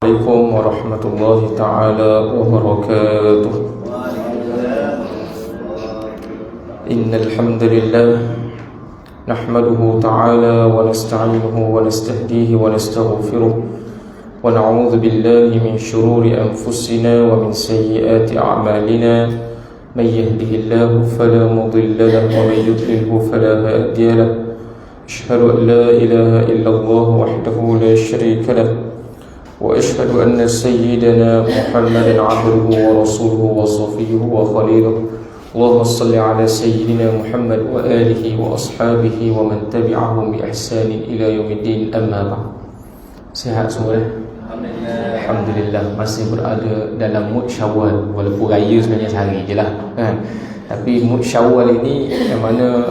Assalamualaikum warahmatullahi ta'ala wabarakatuh. Innal hamdalillah nahmaduhu ta'ala wa nasta'inuhu wa nastahdihi wa nastaghfiruh wa na'udzu billahi min shururi anfusina wa min sayyiati a'malina. Man yahdihillahu fala mudilla lahu wa man yudlilhu fala hadiya lahu. Asyhadu an la ilaha illallah wahdahu la syarika lahu وأشهد أن سيدنا محمدا عبده ورسوله وصفيه وخليله. اللهم صل على سيدنا محمد وآله وأصحابه ومن تبعهم بإحسان إلى يوم الدين. أما بعد. Sihat semua? Alhamdulillah. Masih berada dalam mood Syawal. Walaupun raya sebenarnya sehari je lah kan? Tapi mood Syawal ini yang mana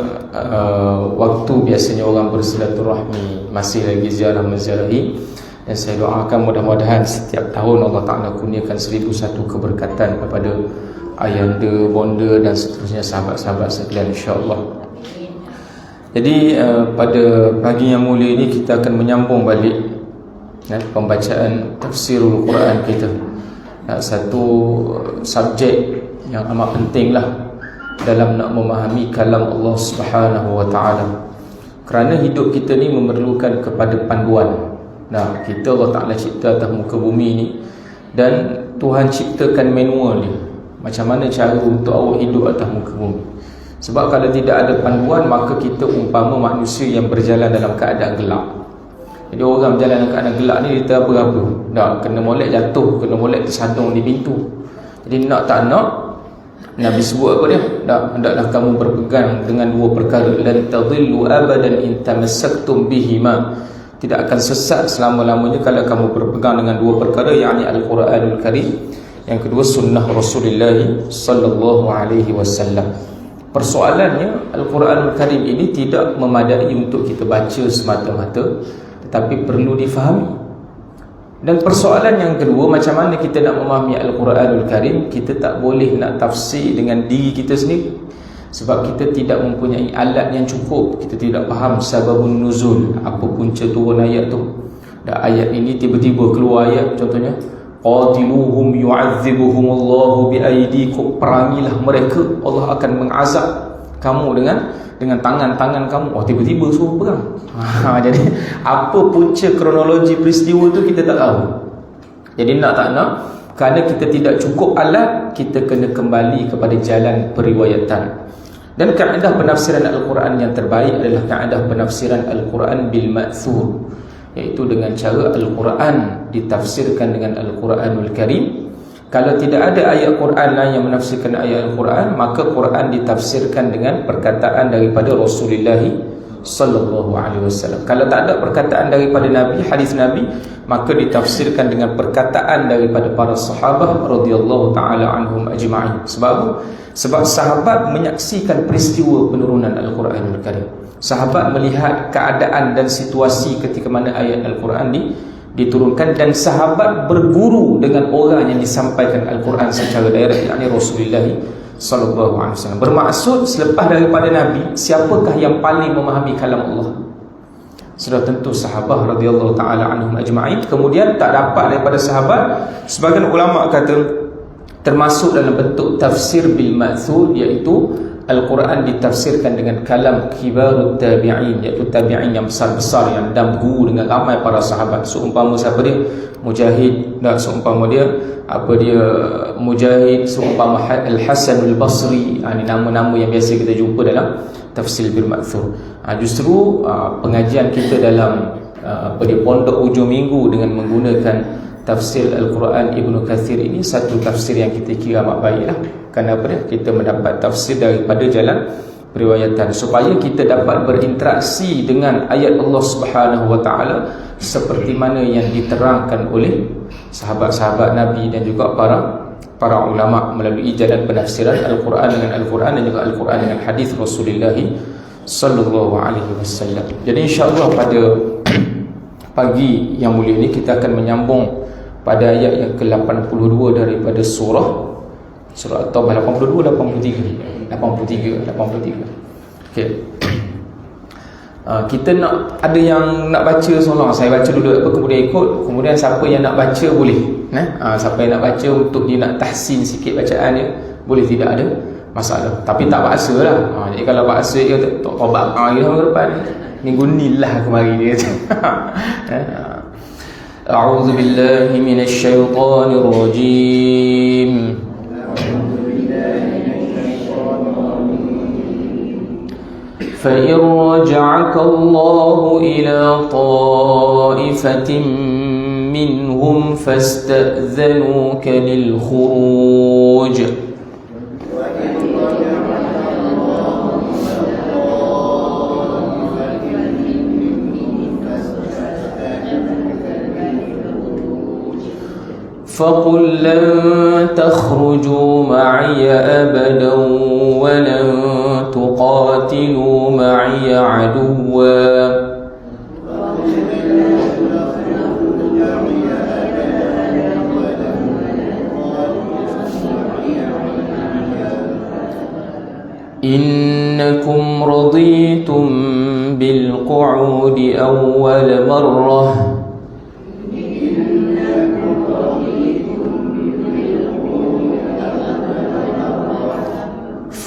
waktu biasanya orang bersilaturahmi, masih lagi ziarah menziarahi. Dan saya doakan mudah-mudahan setiap tahun Allah Ta'ala kurniakan 1001 keberkatan kepada ayahanda, bonda dan seterusnya sahabat-sahabat sekalian, insya-Allah. Jadi pada pagi yang mulia ini kita akan menyambung balik pembacaan tafsirul Quran kita. Satu subjek yang amat penting lah dalam nak memahami kalam Allah Subhanahu Wa Ta'ala. Kerana hidup kita ni memerlukan kepada panduan. Kita Allah Ta'ala cipta atas muka bumi ni, dan Tuhan ciptakan manual dia, macam mana cara untuk awak hidup atas muka bumi. Sebab kalau tidak ada panduan, maka kita umpama manusia yang berjalan dalam keadaan gelap. Jadi orang berjalan dalam keadaan gelap ni, dia teraba-aba, kena molek jatuh, kena molek tersadung di pintu. Jadi nak tak nak, Nabi sebut apa dia? Hendaklah kamu berpegang dengan dua perkara. Lan tadillu abadan in tamassaktum bihima. Tidak akan sesat selama-lamanya kalau kamu berpegang dengan dua perkara, yakni Al-Quranul Karim, yang kedua sunnah Rasulullah sallallahu alaihi wasallam. Persoalannya, Al-Quranul Karim ini tidak memadai untuk kita baca semata-mata, tetapi perlu difahami. Dan persoalan yang kedua, macam mana kita nak memahami Al-Quranul Karim? Kita tak boleh nak tafsir dengan diri kita sendiri, sebab kita tidak mempunyai alat yang cukup. Kita tidak faham sababun nuzul, apa punca turun ayat tu. Dan ayat ini tiba-tiba keluar ayat, contohnya qatiluhum yu'adzibuhumullahu biaydikum, perangilah mereka, Allah akan mengazab kamu dengan tangan-tangan kamu. Tiba-tiba suruh perang. Jadi apa punca kronologi peristiwa tu kita tak tahu. Jadi nak tak nak, kerana kita tidak cukup alat, kita kena kembali kepada jalan periwayatan. Dan kaedah penafsiran Al-Quran yang terbaik adalah kaedah penafsiran Al-Quran bil ma'thur, iaitu dengan cara Al-Quran ditafsirkan dengan Al-Quranul Karim. Kalau tidak ada ayat Quran lain yang menafsirkan ayat Al-Quran, maka Quran ditafsirkan dengan perkataan daripada Rasulullah sallallahu alaihi wasallam. Kalau tak ada perkataan daripada Nabi, hadis Nabi, maka ditafsirkan dengan perkataan daripada para sahabat radhiyallahu taala anhum ajma'in. Sebab sahabat menyaksikan peristiwa penurunan Al-Quranul Karim. Sahabat melihat keadaan dan situasi ketika mana ayat Al-Quran diturunkan, dan sahabat berguru dengan orang yang disampaikan Al-Quran secara direct, yakni Rasulullah sallallahu alaihi wasallam. Bermaksud selepas daripada Nabi, siapakah yang paling memahami kalam Allah? Sudah tentu sahabat radhiyallahu taala anhum ajma'in. Kemudian tak dapat daripada sahabat, sebagian ulama kata termasuk dalam bentuk tafsir bil ma'thur, iaitu Al-Quran ditafsirkan dengan kalam kibarut tabi'in, iaitu tabi'in yang besar-besar, yang damgu dengan ramai para sahabat. Seumpama siapa dia? Mujahid, seumpama dia Mujahid, seumpama Al-Hasan Al-Basri. Ini nama-nama yang biasa kita jumpa dalam tafsir bil ma'thur. Justru pengajian kita dalam pondok hujung minggu dengan menggunakan tafsir Al-Quran Ibnu Kathir ini satu tafsir yang kita kira amat baik lah. Kenapa dia? Kita mendapat tafsir daripada jalan periwayatan, supaya kita dapat berinteraksi dengan ayat Allah Subhanahu Wa Ta'ala seperti mana yang diterangkan oleh sahabat-sahabat Nabi dan juga para ulama melalui jalan penafsiran Al-Quran dengan Al-Quran dan juga Al-Quran dengan hadis Rasulullah sallallahu alaihi wasallam. Jadi insya-Allah pada pagi yang mulia ini kita akan menyambung pada ayat yang ke-82 daripada surah At-Taubah. 82 83. Okey. Kita nak ada yang nak baca seorang, saya baca dulu kemudian ikut, kemudian siapa yang nak baca boleh. Siapa yang nak baca untuk dia nak tahsin sikit bacaan dia, boleh, tidak ada masalah. Tapi tak paksa lah. Jadi kalau paksa dia tak tobat hari ke depan, minggu ni lah kemari dia kata. A'udzu billahi minasy syaithanir rajim. فإن رجعك الله إلى طائفة منهم فاستأذنوك للخروج فقل لن تخرجوا معي أبدا ولن تقاتلوا معي عدوا إنكم رضيتم بالقعود أول مرة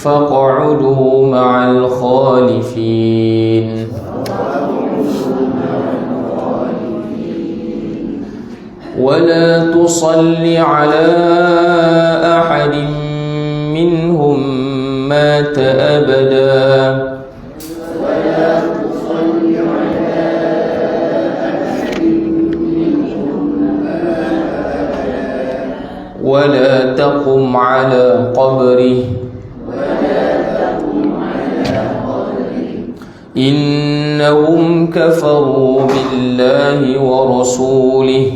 فاقعدوا مع الخالفين ولا تصل على أحد منهم مات أبدا ولا تقم على قبره إنهم كفروا بالله ورسوله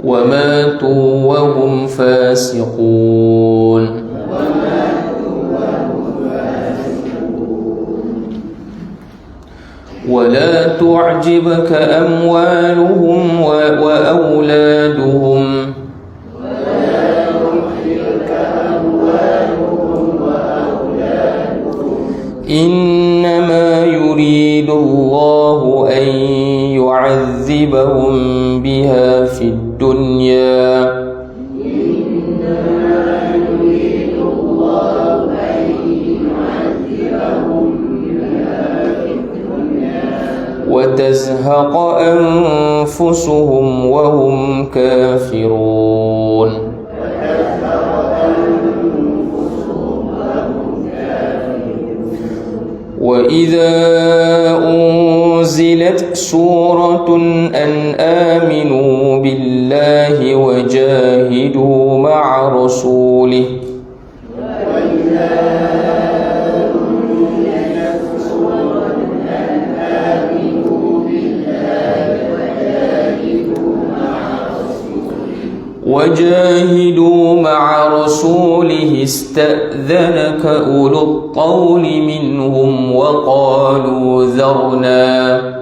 وماتوا وهم فاسقون ولا تعجبك أموالهم وأولادهم إنما يريد الله أن يعذبهم بها في الدنيا وتزهق أنفسهم وهم كافرون وإذا أنزلت سورة أن آمنوا بالله وجاهدوا مع رسوله وجاهدوا مع رسوله استأذنك أولو الطول منهم وقالوا ذرنا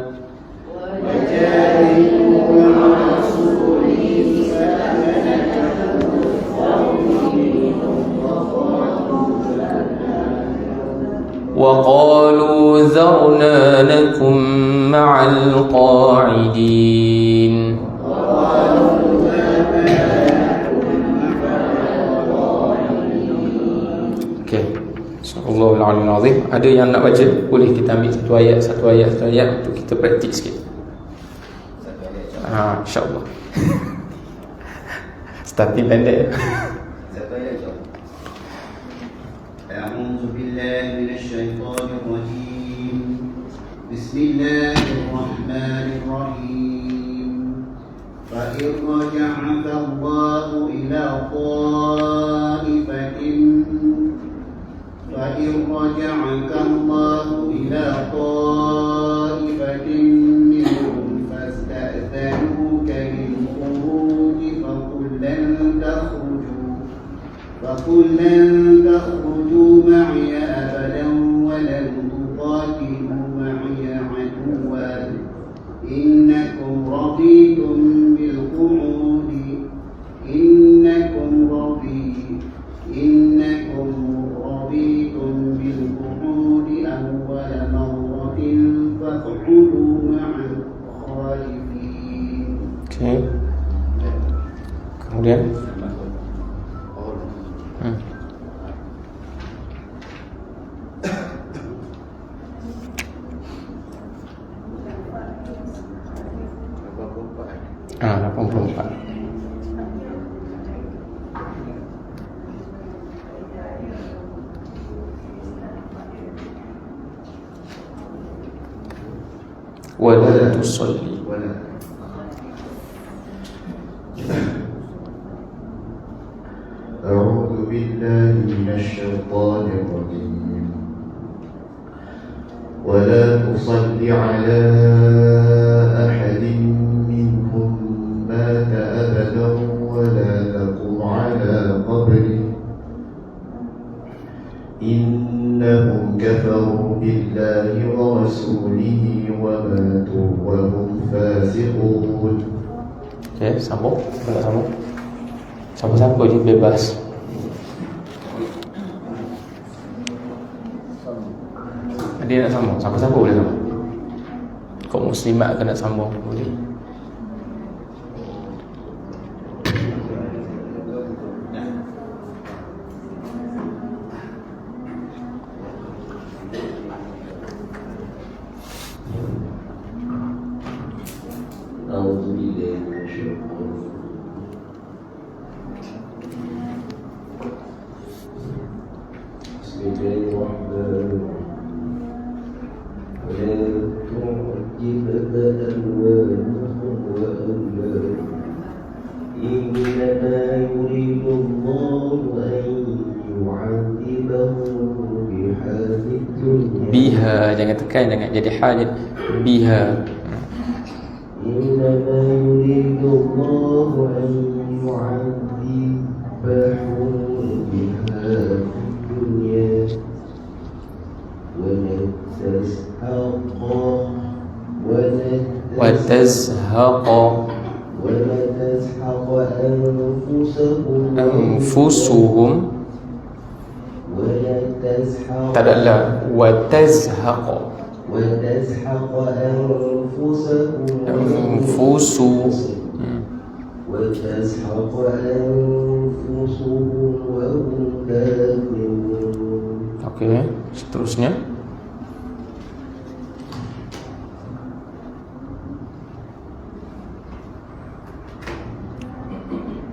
نكن مع القاعدين Allahul Alim Azim. Ada yang nak baca, boleh kita ambil satu ayat untuk kita praktik sikit. InsyaAllah. Starting pendek. A'udzu billahi minasy syaithanir rajim. Bismillahirrahmanirrahim. Fa in raja'aka Allahu ila فإن رجعك الله إلى طائفة منهم فاستأذنوك للخروج فقل لن تخرجوا معي أبدا ولن تقاتلوا معي عدوا إنكم رضيتم بالقعود فاقعدوا مع الخالفين. Okey. Kemudian Ah, 84. Wala tusalli. أعوذ بالله من الشيطان الرجيم ولا تصل على أحد منهم مات أبدا ولا تقم على قبره إنهم كفروا بالله ورسوله وماتوا وهم فاسقون. Okey, sambung. Boleh sambung. Siapa-siapa je bebas. Dia nak sambung. Siapa-siapa boleh sambung. Kau muslimat ke nak sambung boleh. أعوذ بالله من الشيطان بسم الله الرحمن الرحيم ولا تعجبك أموالهم وأولادهم إنما يريد الله أن يعذبهم بها في الدنيا Biha, jangan tekan, jangan jadi hajat. Biha. إنما يريد الله أن يعذبهم بها في الدنيا ونتزهق أنفسهم tak ada la watazhaq وتزهق أنفسهم وتزهق أنفسهم وهم كافرون. Okey, seterusnya.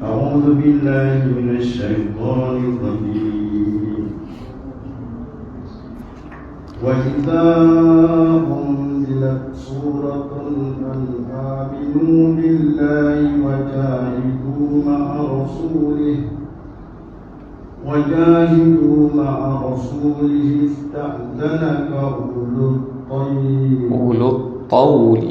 أعوذ بالله من الشيطان الرجيم وإذا أنزلت سورة أن آمنوا بالله وجاهدوا مع رسوله استأذنك أولو الطول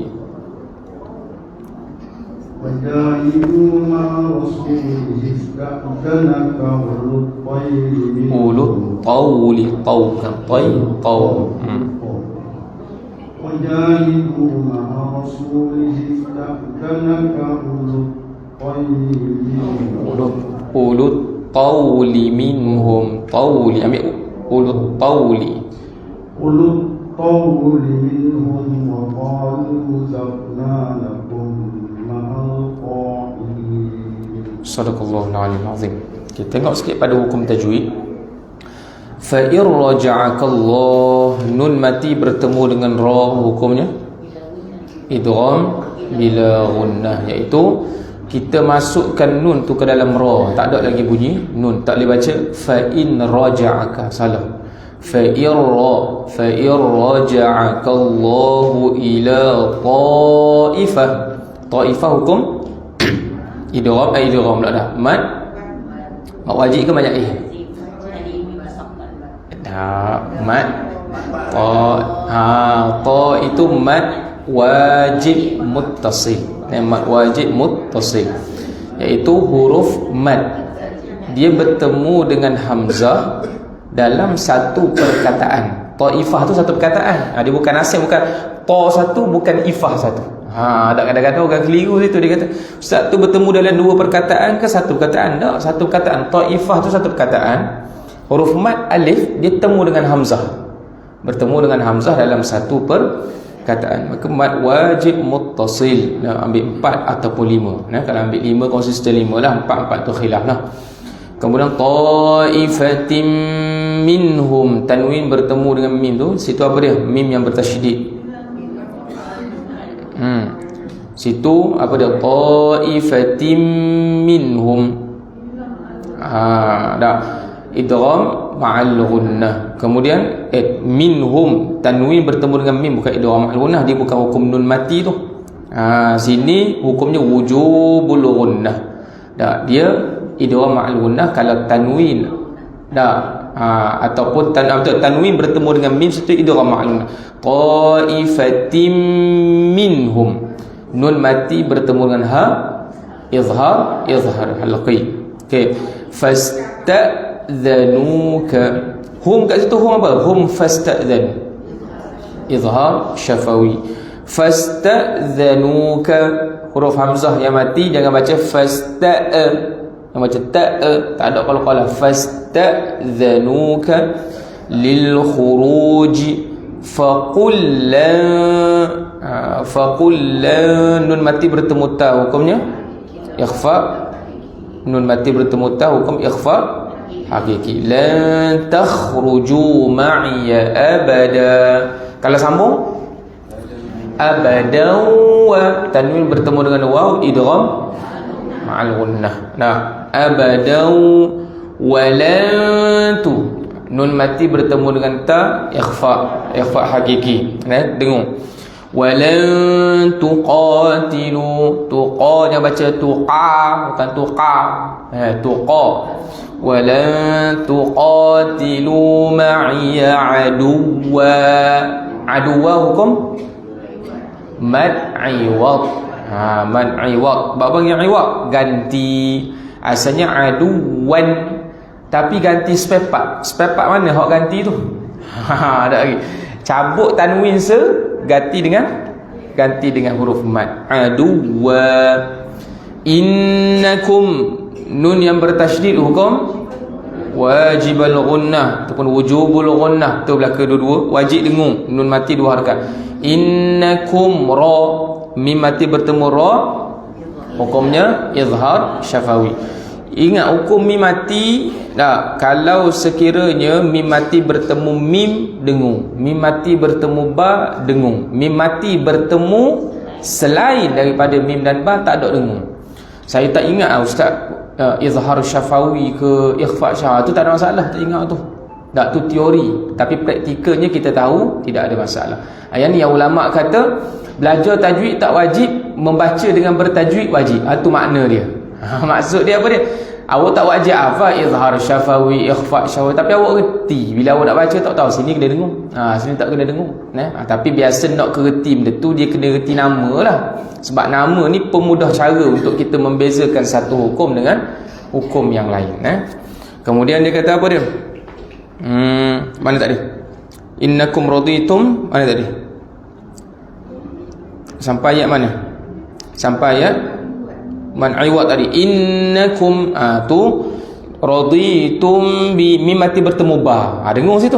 وجاهدوا مع رسوله استأذنك أولو الطول طول وجاهدوا مع رسوله استأذنك أولو الطول منهم طول ambil أولو الطول منهم وقالوا ذرنا لكم مع القائلين. Sadaqallahul Aliyyil Azim. Kita tengok sikit pada hukum tajwid. Fa in raja'akallah, nun mati bertemu dengan ra, hukumnya idgham bila gunnah, iaitu kita masukkan nun tu ke dalam ra, tak ada lagi bunyi nun, tak boleh baca fa in raja'aka, salah. Fa in raja'akallahu ila ta'ifah hukum idgham pula dah. Mat wajib ke banyak mat ta itu mat wajib muttasil. Mat wajib muttasil iaitu huruf mat, dia bertemu dengan hamzah dalam satu perkataan. Taifah tu satu perkataan, dia bukan asing, bukan ta satu, bukan ifah satu. Ada kadang-kadang orang keliru situ, dia kata ustaz tu bertemu dalam dua perkataan ke satu perkataan? Tak, satu perkataan. Taifah tu satu perkataan, huruf mat alif dia temu dengan hamzah, bertemu dengan hamzah dalam satu kataan. Maka mad wajib muttasil. Ambil 4 ataupun 5. Kalau ambil 5 konsisten 5 lah. 4 tu khilaf lah. Kemudian ta'ifatim minhum, tanwin bertemu dengan mim tu, situ apa dia? Mim yang bertasydid. Situ apa dia? Ta'ifatim minhum. Dah idgham ma'al ghunnah. Kemudian minhum, tanwin bertemu dengan mim, bukan idgham ma'al ghunnah. Dia bukan hukum nun mati tu. Sini hukumnya wujubul ghunnah. Dah, dia idgham ma'al ghunnah kalau tanwin ataupun tanwin bertemu dengan mim, situ idgham ma'al ghunnah. Ta'ifatim minhum, nun mati bertemu dengan ha, izhar halqi. Okey, fasta'dhanuka, hum kat situ hum apa? Hum fasta'dhan, izhar syafawi. Fasta'dhanuka, huruf hamzah yang mati jangan baca fasta'a, yang baca ta'a, tak ada qalqalah. Fasta'dhanuka lil khuruj faqul la, nun mati bertemu ta, hukumnya ikhfa. Nun mati bertemu ta, hukum ikhfa hakiki. Lan takhruju ma'iya abada. Kalau sambung abadan wa, tanwin bertemu dengan waw, idgham ma'al ghunnah. Abadan walantu, nun mati bertemu dengan ta, ikhfa hakiki. Dengung. Walan tuqatilu, tuqa jangan baca tuqa, bukan tuqa, tuqa. Walan tuqatilu ma'iya aduwa. Aduwa hukum mad iwad. Mad iwad, bab yang iwad ganti. Asalnya aduwan, tapi ganti spare part. Spare part mana hak ganti tu? Ada lagi. Cabut tanwin ganti dengan huruf mad. Aduwa. Innakum, nun yang bertasydid hukum wajibul ghunnah ataupun wujubul ghunnah. Tu belaka dua-dua, wajib dengung, nun mati 2 harakat. Innakum ra, mim mati bertemu ra, hukumnya izhar syafawi. Ingat hukum mim mati. Kalau sekiranya mim mati bertemu mim, dengung. Mim mati bertemu ba, dengung. Mim mati bertemu selain daripada mim dan ba, tak ada dengung. Saya tak ingat ustaz, izhar syafawi ke ikhfa syah tu tak ada masalah, tak ingat tu. Tak, tu teori, tapi praktikalnya kita tahu tidak ada masalah. Yang ni yang ulama kata belajar tajwid tak wajib, membaca dengan bertajwid wajib. Itu makna dia. Maksud dia apa dia? Awak tak wajib apa izhar syafawi, ikhfa syafawi, tapi awak reti. Bila awak nak baca tak tahu, sini kena dengung, sini tak kena dengung. Tapi biasa nak kereti benda tu, dia kena reti nama lah. Sebab nama ni pemudah cara untuk kita membezakan satu hukum dengan hukum yang lain. Kemudian dia kata apa dia? Mana tadi? Innakum raditum, mana tadi? Sampai ayat mana? Sampai ayat man iwad tadi. Innakum, tu raditum bi, mim mati bertemu ba. Dengung situ.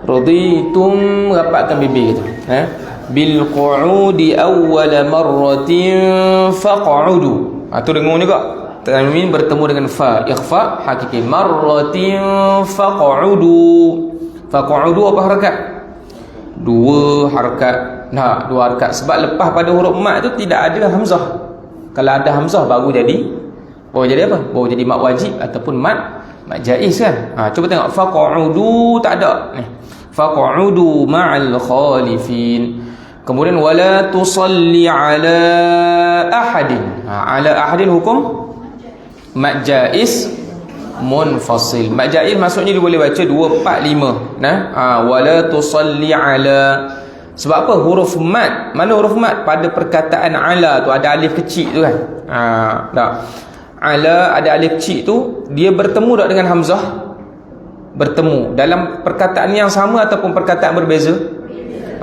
Raditum, rapatkan bibir gitu. Bil qu'udi awwal marratin faq'udu. Tu dengung juga. Tanwin bertemu dengan fa, ikhfa hakiki. Marratin faq'udu. Faq'udu apa harakat? 2 harakat. 2 harakat. Sebab lepas pada huruf mat tu tidak ada hamzah. Kalau ada hamzah baru jadi apa? Baru jadi mat wajib ataupun mat jaiz kan. Cuba tengok faq'udu, tak ada ni. Faq'udu ma'al khalifin. Kemudian wala tusalli ala ahadin. Ala ahadin hukum mat jaiz munfasil. Mat jaiz maksudnya dia boleh baca 2, 4, 5. Wala tusalli ala. Sebab apa? Huruf mat. Mana huruf mat? Pada perkataan ala tu ada alif kecil tu kan. Ala ada alif kecil tu, dia bertemu tak dengan hamzah? Bertemu dalam perkataan yang sama ataupun perkataan berbeza?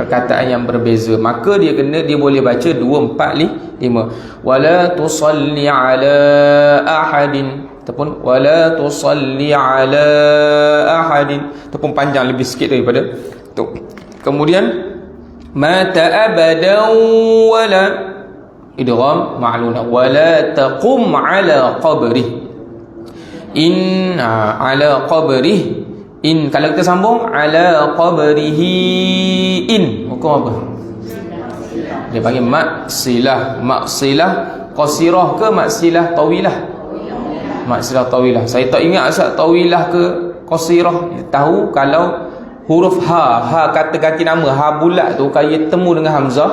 Perkataan yang berbeza. Maka dia boleh baca 2, 4, 5. Wala tusalli ala ahadin ataupun wala tusalli ala ahadin, ataupun panjang lebih sikit daripada tu. Kemudian mata abadan wala idgham ma'luna wala taqum ala qabri. Ala qabri. Kalau kita sambung ala qabrihi hukum apa? Dia panggil maksilah. Maksilah qasirah ke maksilah tawilah? Maksilah tawilah. Saya tak ingat asal tawilah ke qasirah. Tahu kalau huruf ha kata ganti nama, ha bulat tu kalau temu dengan hamzah,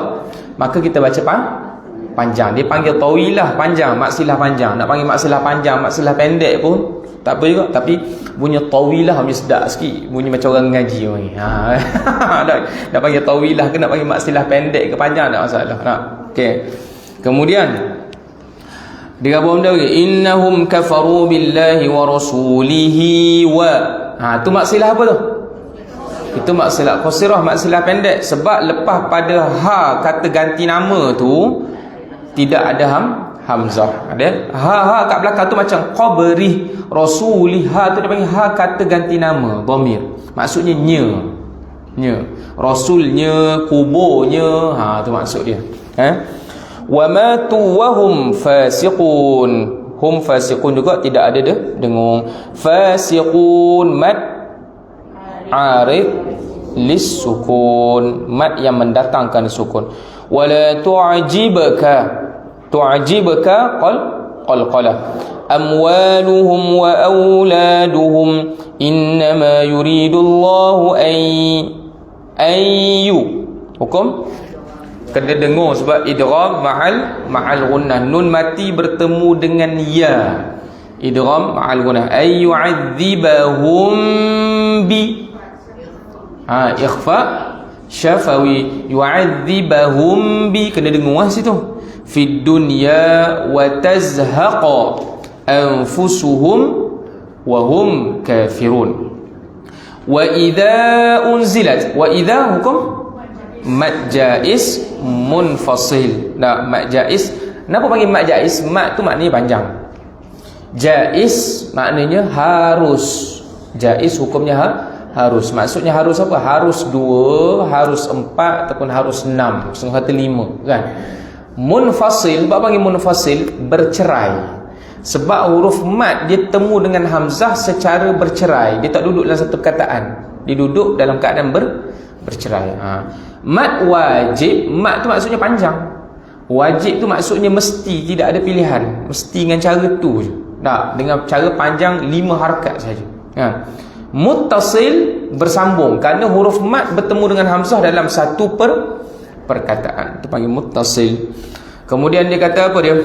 maka kita baca panjang. Dia panggil tawilah panjang, maksilah panjang. Nak panggil maksilah panjang, maksilah pendek pun tak apa juga. Tapi bunyi tawilah bunyi sedap sikit. Bunyi macam orang ngaji bunyi. Nak panggil tawilah ke nak panggil maksilah pendek ke panjang tak masalah. Okey. Kemudian digabung dah innahum kafaru billahi wa rasulihi wa. Tu maksilah apa tu? Itu maksilah qasirah, maksilah pendek. Sebab lepas pada ha kata ganti nama tu tidak ada hamzah. Ada ha kat belakang tu macam qabri rasuli. Ha tu dia panggil ha kata ganti nama, dhamir. Maksudnya nya. Rasulnya, kuburnya, tu maksud dia. Wa matu wa hum fasiqun. Hum fasiqun juga tidak ada dengung. Fasiqun mad arid lis sukun, mad yang mendatangkan sukun. Wala tu'jibaka qalqala amwaluhum wa auladuhum innama yuridu Allahu ayyu hukum kena dengar sebab idgham ma'al gunnah. Nun mati bertemu dengan ya. Idgham ma'al gunnah. Ay yu'adzibahum bi. Ikhfa syafawi. Yu'adzibahum bi. Kena dengar situ. Fid dunya wa tazhaqa anfusuhum wa hum kafirun. Wa idza unzilat. Wa idza hukum mad jaiz munfasil. Mad jaiz. Kenapa panggil mad jaiz? Mad tu maknanya panjang. Jaiz maknanya harus. Jaiz hukumnya harus. Maksudnya harus apa? Harus 2, harus 4 ataupun harus 6, setengah 5 kan. Munfasil, apa panggil munfasil? Bercerai. Sebab huruf mad dia temu dengan hamzah secara bercerai. Dia tak duduk dalam satu perkataan. Dia duduk dalam keadaan bercerai. Mad wajib, mad tu maksudnya panjang. Wajib tu maksudnya mesti, tidak ada pilihan. Mesti dengan cara tu je. Dengan cara panjang 5 harakat saja. Muttasil bersambung kerana huruf mad bertemu dengan hamzah dalam satu perkataan. Itu panggil muttasil. Kemudian dia kata apa dia?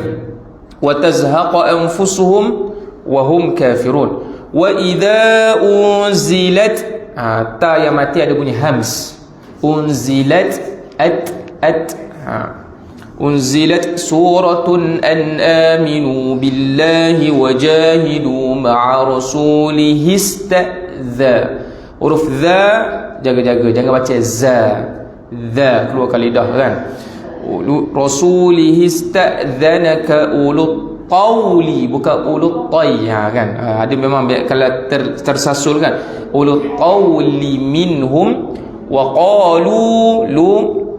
Wa tazhaqa anfusuhum wa hum kafirun. Wa idza unzilat, ta yang mati ada bunyi hams. Unzilat unzilat suratun an aminu billahi wajahidu ma'a rasulihi istadza. Huruf dha jaga-jaga, jangan baca za. Dha keluar lidah kan. Rasulihi istadzanaka ulut qawli, bukan ulut tay kan. Ada memang kalau tersasul kan. Ulut qawli minhum wa qalu lu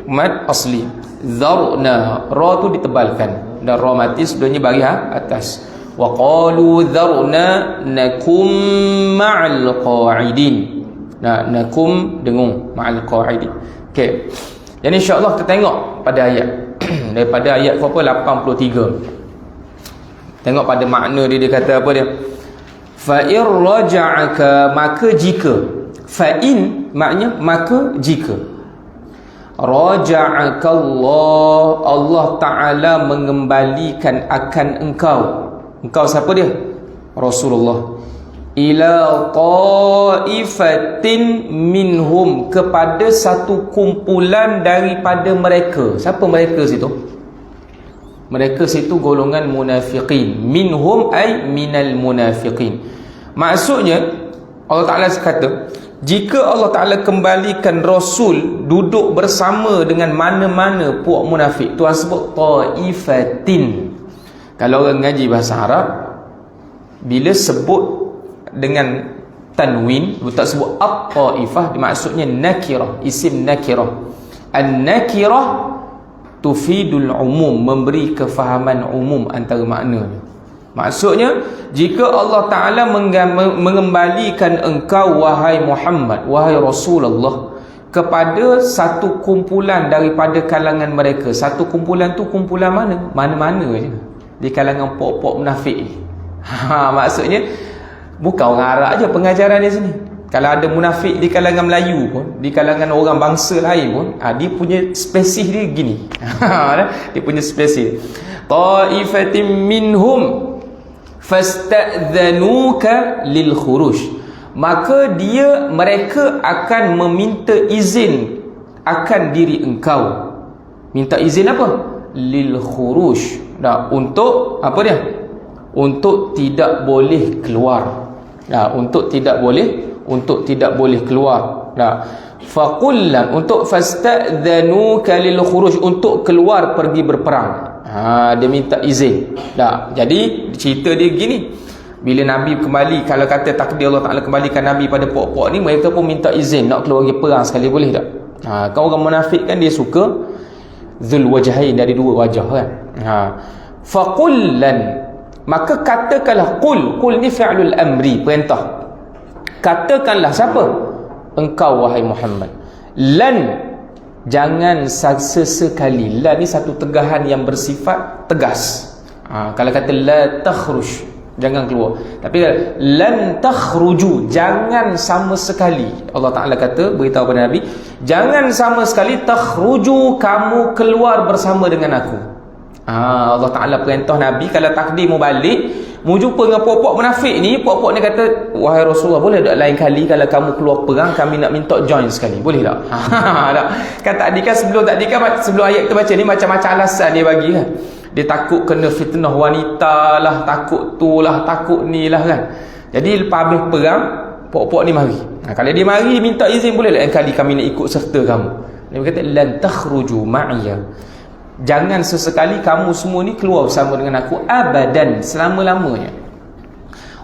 mad asli. Dharna, ra tu ditebalkan dan ra mati sebelumnya bagi atas. Wa qalu dharna nakum ma'al qa'idin. Nakum dengung ma'al qa'idin. Okey. Jadi insya-Allah kita tengok pada ayat daripada ayat berapa 83. Tengok pada makna dia kata apa dia? Fa in raja'aka, maka jika. Fa in maknanya maka jika. Raja'aka Allah Ta'ala mengembalikan akan engkau. Engkau siapa dia? Rasulullah. Ila ta'ifatin minhum, kepada satu kumpulan daripada mereka. Siapa mereka situ? Mereka situ golongan munafiqin. Minhum ay minal munafiqin. Maksudnya Allah Ta'ala kata, jika Allah Ta'ala kembalikan Rasul duduk bersama dengan mana-mana puak munafik, Tuhan sebut ta'ifatin. Kalau orang ngaji bahasa Arab, bila sebut dengan tanwin, tak sebut at-ta'ifah, maksudnya nakirah, isim nakirah. An-nakirah tufidul umum, memberi kefahaman umum antara maknanya. Maksudnya, jika Allah Ta'ala mengembalikan engkau wahai Muhammad, wahai Rasulullah, kepada satu kumpulan daripada kalangan mereka. Satu kumpulan tu kumpulan mana? Mana-mana je di kalangan pok-pok munafik ni. Maksudnya bukan orang Arab je pengajaran di sini. Kalau ada munafik di kalangan Melayu pun, di kalangan orang bangsa lain pun, dia punya spesies dia gini. Dia punya spesies. Ta'ifatin minhum fasta'dhanuka lil khuruj. Maka mereka akan meminta izin akan diri engkau. Minta izin apa? Lil khuruj. Untuk apa dia? Untuk tidak boleh keluar. Untuk tidak boleh keluar. Faqullan, untuk fasta'dhanuka lil khuruj, untuk keluar pergi berperang. Dia minta izin. Jadi cerita dia gini. Bila Nabi kembali, kalau kata takdir Allah Ta'ala kembalikan Nabi pada pok-pok ni, mereka pun minta izin nak keluar pergi perang sekali, boleh tak? Kan orang munafik kan dia suka Dzul wajhain, dari dua wajah kan. Faqullan, maka katakanlah. Qul ni fi'lul amri, perintah. Katakanlah siapa? Engkau wahai Muhammad. Lan, jangan sesekali. Lan ni satu tegahan yang bersifat tegas. Kalau kata la takhruj, jangan keluar. Tapi lan takhruju, jangan sama sekali. Allah Ta'ala kata, beritahu kepada Nabi, jangan sama sekali takhruju, kamu keluar bersama dengan aku. Allah Ta'ala perintah Nabi, kalau takdir mau balik, mau jumpa dengan pok-pok munafik ni, pok-pok ni kata, wahai Rasulullah, boleh tak lain kali kalau kamu keluar perang, kami nak minta join sekali, boleh tak? Kan tadi kan sebelum ayat kita baca ni, macam-macam alasan dia bagi kan. Dia takut kena fitnah wanita lah, takut tu lah, takut ni lah kan. Jadi lepas habis perang, pok-pok ni mari. Kalau dia mari minta izin, boleh lain kali kami nak ikut serta kamu. Dia kata lan takhruju ma'iyya, jangan sesekali kamu semua ni keluar bersama dengan aku abadan, selama-lamanya.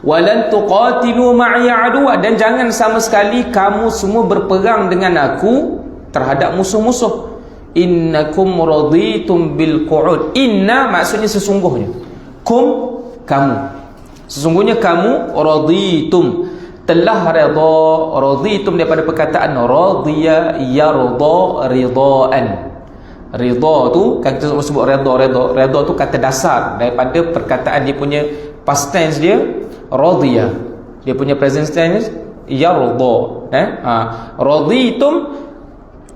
Walan tuqatilu ma'iyya aduwa, dan jangan sama sekali kamu semua berperang dengan aku terhadap musuh-musuh. Innakum raditum bil qu'ud. Inna maksudnya sesungguhnya. Kum, kamu. Sesungguhnya kamu raditum, telah redha. Raditum daripada perkataan radiya yarda ridaan. Ridha tu kan kita sebut redha tu kata dasar daripada perkataan dia punya past tense dia radiya. Dia punya present tense yarda. Raditum,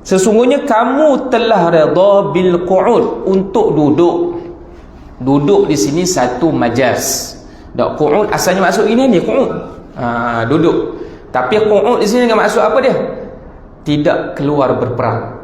sesungguhnya kamu telah redha bil qu'ud, untuk duduk. Duduk di sini satu majaz. Qu'ud asalnya maksud ini ni qu'ud. Duduk. Tapi qu'ud di sini dengan maksud apa dia? Tidak keluar berperang.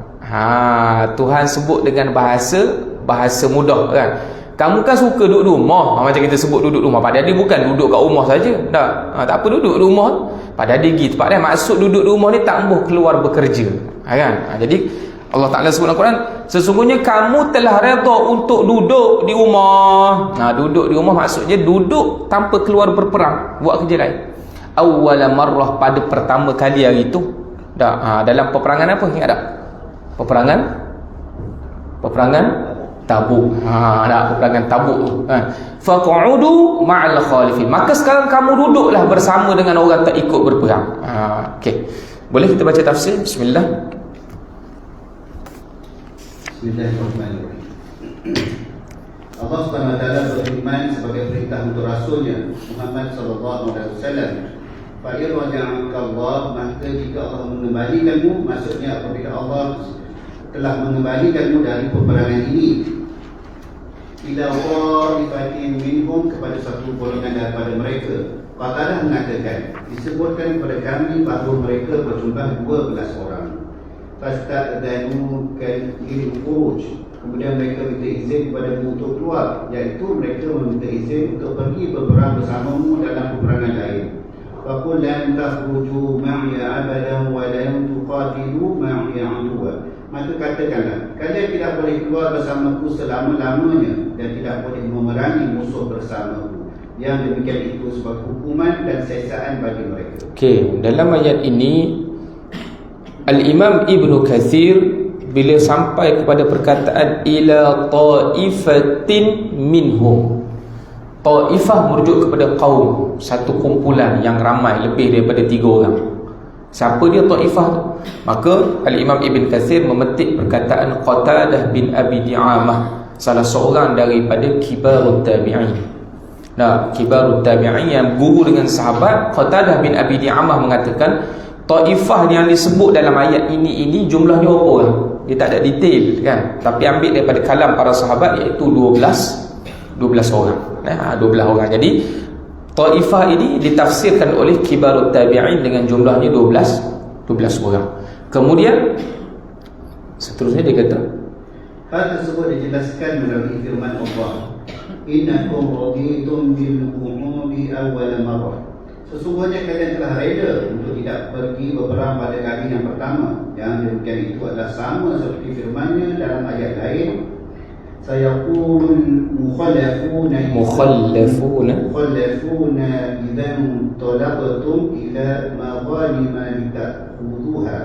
Tuhan sebut dengan bahasa mudah kan. Kamu kan suka duduk di rumah, macam kita sebut duduk di rumah. Padahal dia bukan duduk kat rumah saja. Tak apa duduk di rumah. Padahal dia pergi tempat dia. Maksud duduk di rumah ni tak boleh keluar bekerja. Kan? Jadi Allah Ta'ala sebut dalam Quran, sesungguhnya kamu telah redha untuk duduk di rumah. Duduk di rumah maksudnya duduk tanpa keluar berperang, buat kerja lain. Awwala marrah, pada pertama kali hari itu. Dalam peperangan apa? Ingat tak? Peperangan Tabuk. Peperangan Tabuk. Faq'udu ma'al khalifin, maka sekarang kamu duduklah bersama dengan orang tak ikut berperang. Okey. Boleh kita baca tafsir? Bismillah. Bismillahirrahmanirrahim. Allah Subhanahu wa taala berfirman sebagai perintah untuk rasulnya Muhammad sallallahu alaihi wasallam, fa in raja'aka Allah, maka jika Allah mengembalikanmu, maksudnya apabila Allah telah mengembalikanmu dari peperangan ini, ila qarifatin minhum, kepada satu golongan daripada mereka. Qatadah mengatakan, disebutkan kepada kami bahawa mereka berjumlah 12 orang. Fasta'dhanu lil khuruj, kemudian mereka minta izin kepadamu untuk keluar, iaitu mereka meminta izin untuk pergi berperang bersamamu dalam peperangan lain. Faqul lan takhruju ma'iya abadan wa lan tuqatilu ma'iya aduwa, maka katakanlah, kalian tidak boleh keluar bersamaku selama-lamanya dan tidak boleh memerangi musuh bersamaku. Yang demikian itu sebagai hukuman dan siksaan bagi mereka. Okey, dalam ayat ini Al-Imam Ibn Kathir bila sampai kepada perkataan ila ta'ifatin minhum. Ta'ifah merujuk kepada kaum, satu kumpulan yang ramai, lebih daripada 3 orang. Siapa dia ta'ifah tu? Maka Al-Imam Ibn Kathir memetik perkataan Qatadah bin Abi Di'amah, salah seorang daripada kibarut tabi'in. Nah, kibarut tabi'in yang guru dengan sahabat. Qatadah bin Abi Di'amah mengatakan ta'ifah yang disebut dalam ayat ini jumlahnya berapa orang? Dia tak ada detail kan, tapi ambil daripada kalam para sahabat, iaitu 12 orang. 12 orang. Jadi ta'ifah ini ditafsirkan oleh kibarut tabi'in dengan jumlahnya 12 orang. Kemudian seterusnya dia kata, hal tersebut dijelaskan melalui firman Allah, innakum raditum bil qu'udi awwal marrah. Sesungguhnya kalian telah reda untuk tidak pergi berperang pada kali yang pertama. Yang demikian itu adalah sama seperti firman-Nya dalam ayat lain, sayaqulul mukhallafuna idzan talaqtum ila maghanima lita'khudhuha.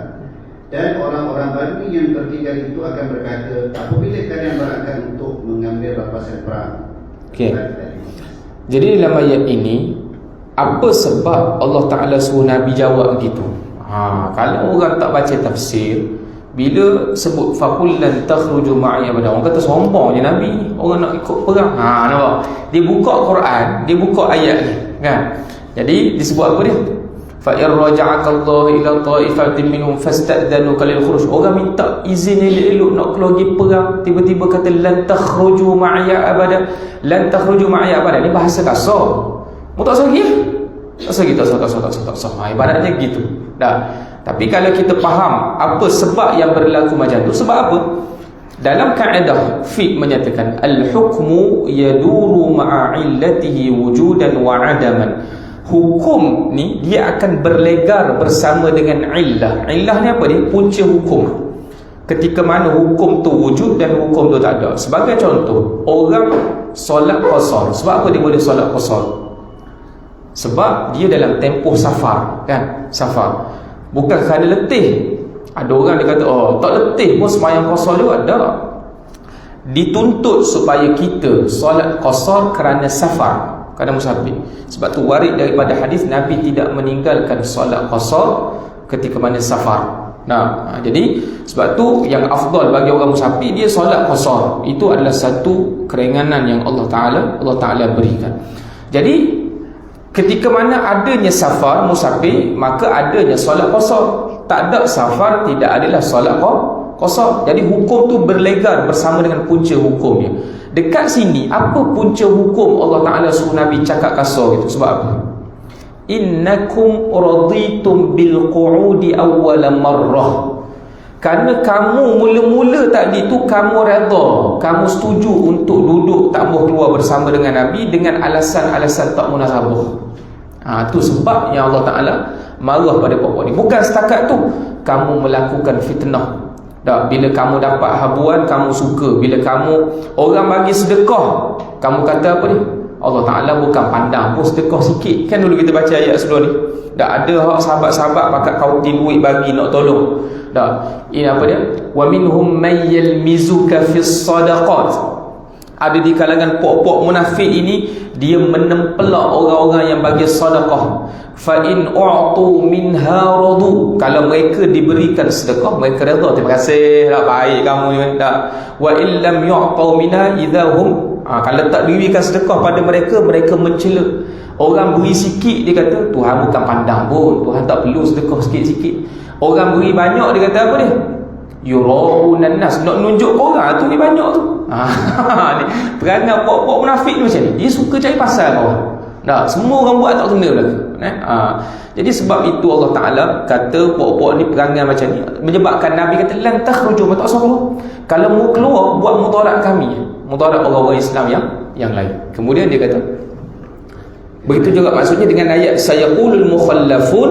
Dan orang-orang Badui yang tertinggal itu akan berkata, apabila kalian berangkat untuk mengambil rampasan perang. Okey. Jadi dalam ayat ini, apa sebab Allah Ta'ala suruh Nabi jawab begitu? Kalau orang tak baca tafsir, bila sebut fakullan takhruju ma'i abada, orang kata sombong je Nabi ni, orang nak ikut perang. Nampak? Dia buka Quran, dia buka ayat ni kan. Jadi disebut apa dia? Fa in raja'akallahu ila ta'ifatin minhum fasta'dhanu kalil khuruj. Orang minta izin elok-elok nak keluar pergi perang, tiba-tiba kata lan takhruju ma'i abada. Lan takhruju ma'i abada ni bahasa kasar. Mu tak sah lagi? Tak sah. Ibaratnya gitu. Tapi kalau kita faham apa sebab yang berlaku macam tu, sebab apa? Dalam kaedah fiqh menyatakan al-hukmu yaduru ma'a illatihi wujudan wa adaman. Hukum ni dia akan berlegar bersama dengan illah. Illah ni apa dia? Punca hukum. Ketika mana hukum tu wujud dan hukum tu tak ada. Sebagai contoh, orang solat qasar. Sebab apa dia boleh solat qasar? Sebab dia dalam tempoh safar kan? Safar. Bukan kerana letih. Ada orang dia kata, tak letih pun sembahyang qasar juga. Tak. Dituntut supaya kita solat qasar kerana safar, kerana musafir. Sebab tu warid daripada hadis Nabi tidak meninggalkan solat qasar ketika mana safar. Jadi sebab tu yang afdal bagi orang musafir, dia solat qasar. Itu adalah satu keringanan yang Allah Ta'ala berikan. Jadi ketika mana adanya safar musafir, maka adanya solat qasar. Tak ada safar, tidak adalah solat qasar. Jadi hukum tu berlegar bersama dengan punca hukumnya. Dekat sini, apa punca hukum Allah Ta'ala suruh Nabi cakap kasar itu? Sebab apa? Innakum raditum bil qu'udi awwal marrah. Kerana kamu mula-mula tadi tu kamu redha, kamu setuju untuk duduk tak mau keluar bersama dengan Nabi dengan alasan-alasan tak munasabah. Tu sebab yang Allah Ta'ala marah pada pokok ni. Bukan setakat tu, kamu melakukan fitnah. Bila kamu dapat habuan, kamu suka. Bila kamu orang bagi sedekah, kamu kata apa ni? Allah Ta'ala bukan pandang pun sedekah sikit. Kan dulu kita baca ayat sebelum ni, ada hak sahabat-sahabat pakat kautin duit bagi nak tolong. Ini apa dia? Wa minhum may yalmizuka fis sadaqat. Ada di kalangan pok-pok munafik ini, dia menempelak orang-orang yang bagi sedekah. Fa in u'tu minha radu. Kalau mereka diberikan sedekah, mereka redha. Terima kasih, baik kamu ni. Wa illam yu'tu minha idahum. Kalau tak diberikan sedekah pada mereka, mereka mencela. Orang beri sikit, dia kata Tuhan bukan pandang pun, Tuhan tak perlu sedekah sikit-sikit. Orang beri banyak, dia kata apa dia? Yura'unan nas, nak nunjuk orang tu ni banyak tu. Perangai pok-pok munafik ni macam ni. Dia suka cari pasal orang. Semua orang buat tak kena belaka. Jadi sebab itu Allah Ta'ala kata pok-pok ni perangai macam ni, menyebabkan Nabi kata lan takhruju, tak usah keluar. Kalau mau keluar, buat mudarat kami, mudarat orang-orang Islam yang lain. Kemudian dia kata, begitu juga maksudnya dengan ayat sayaqulul mukhallafun,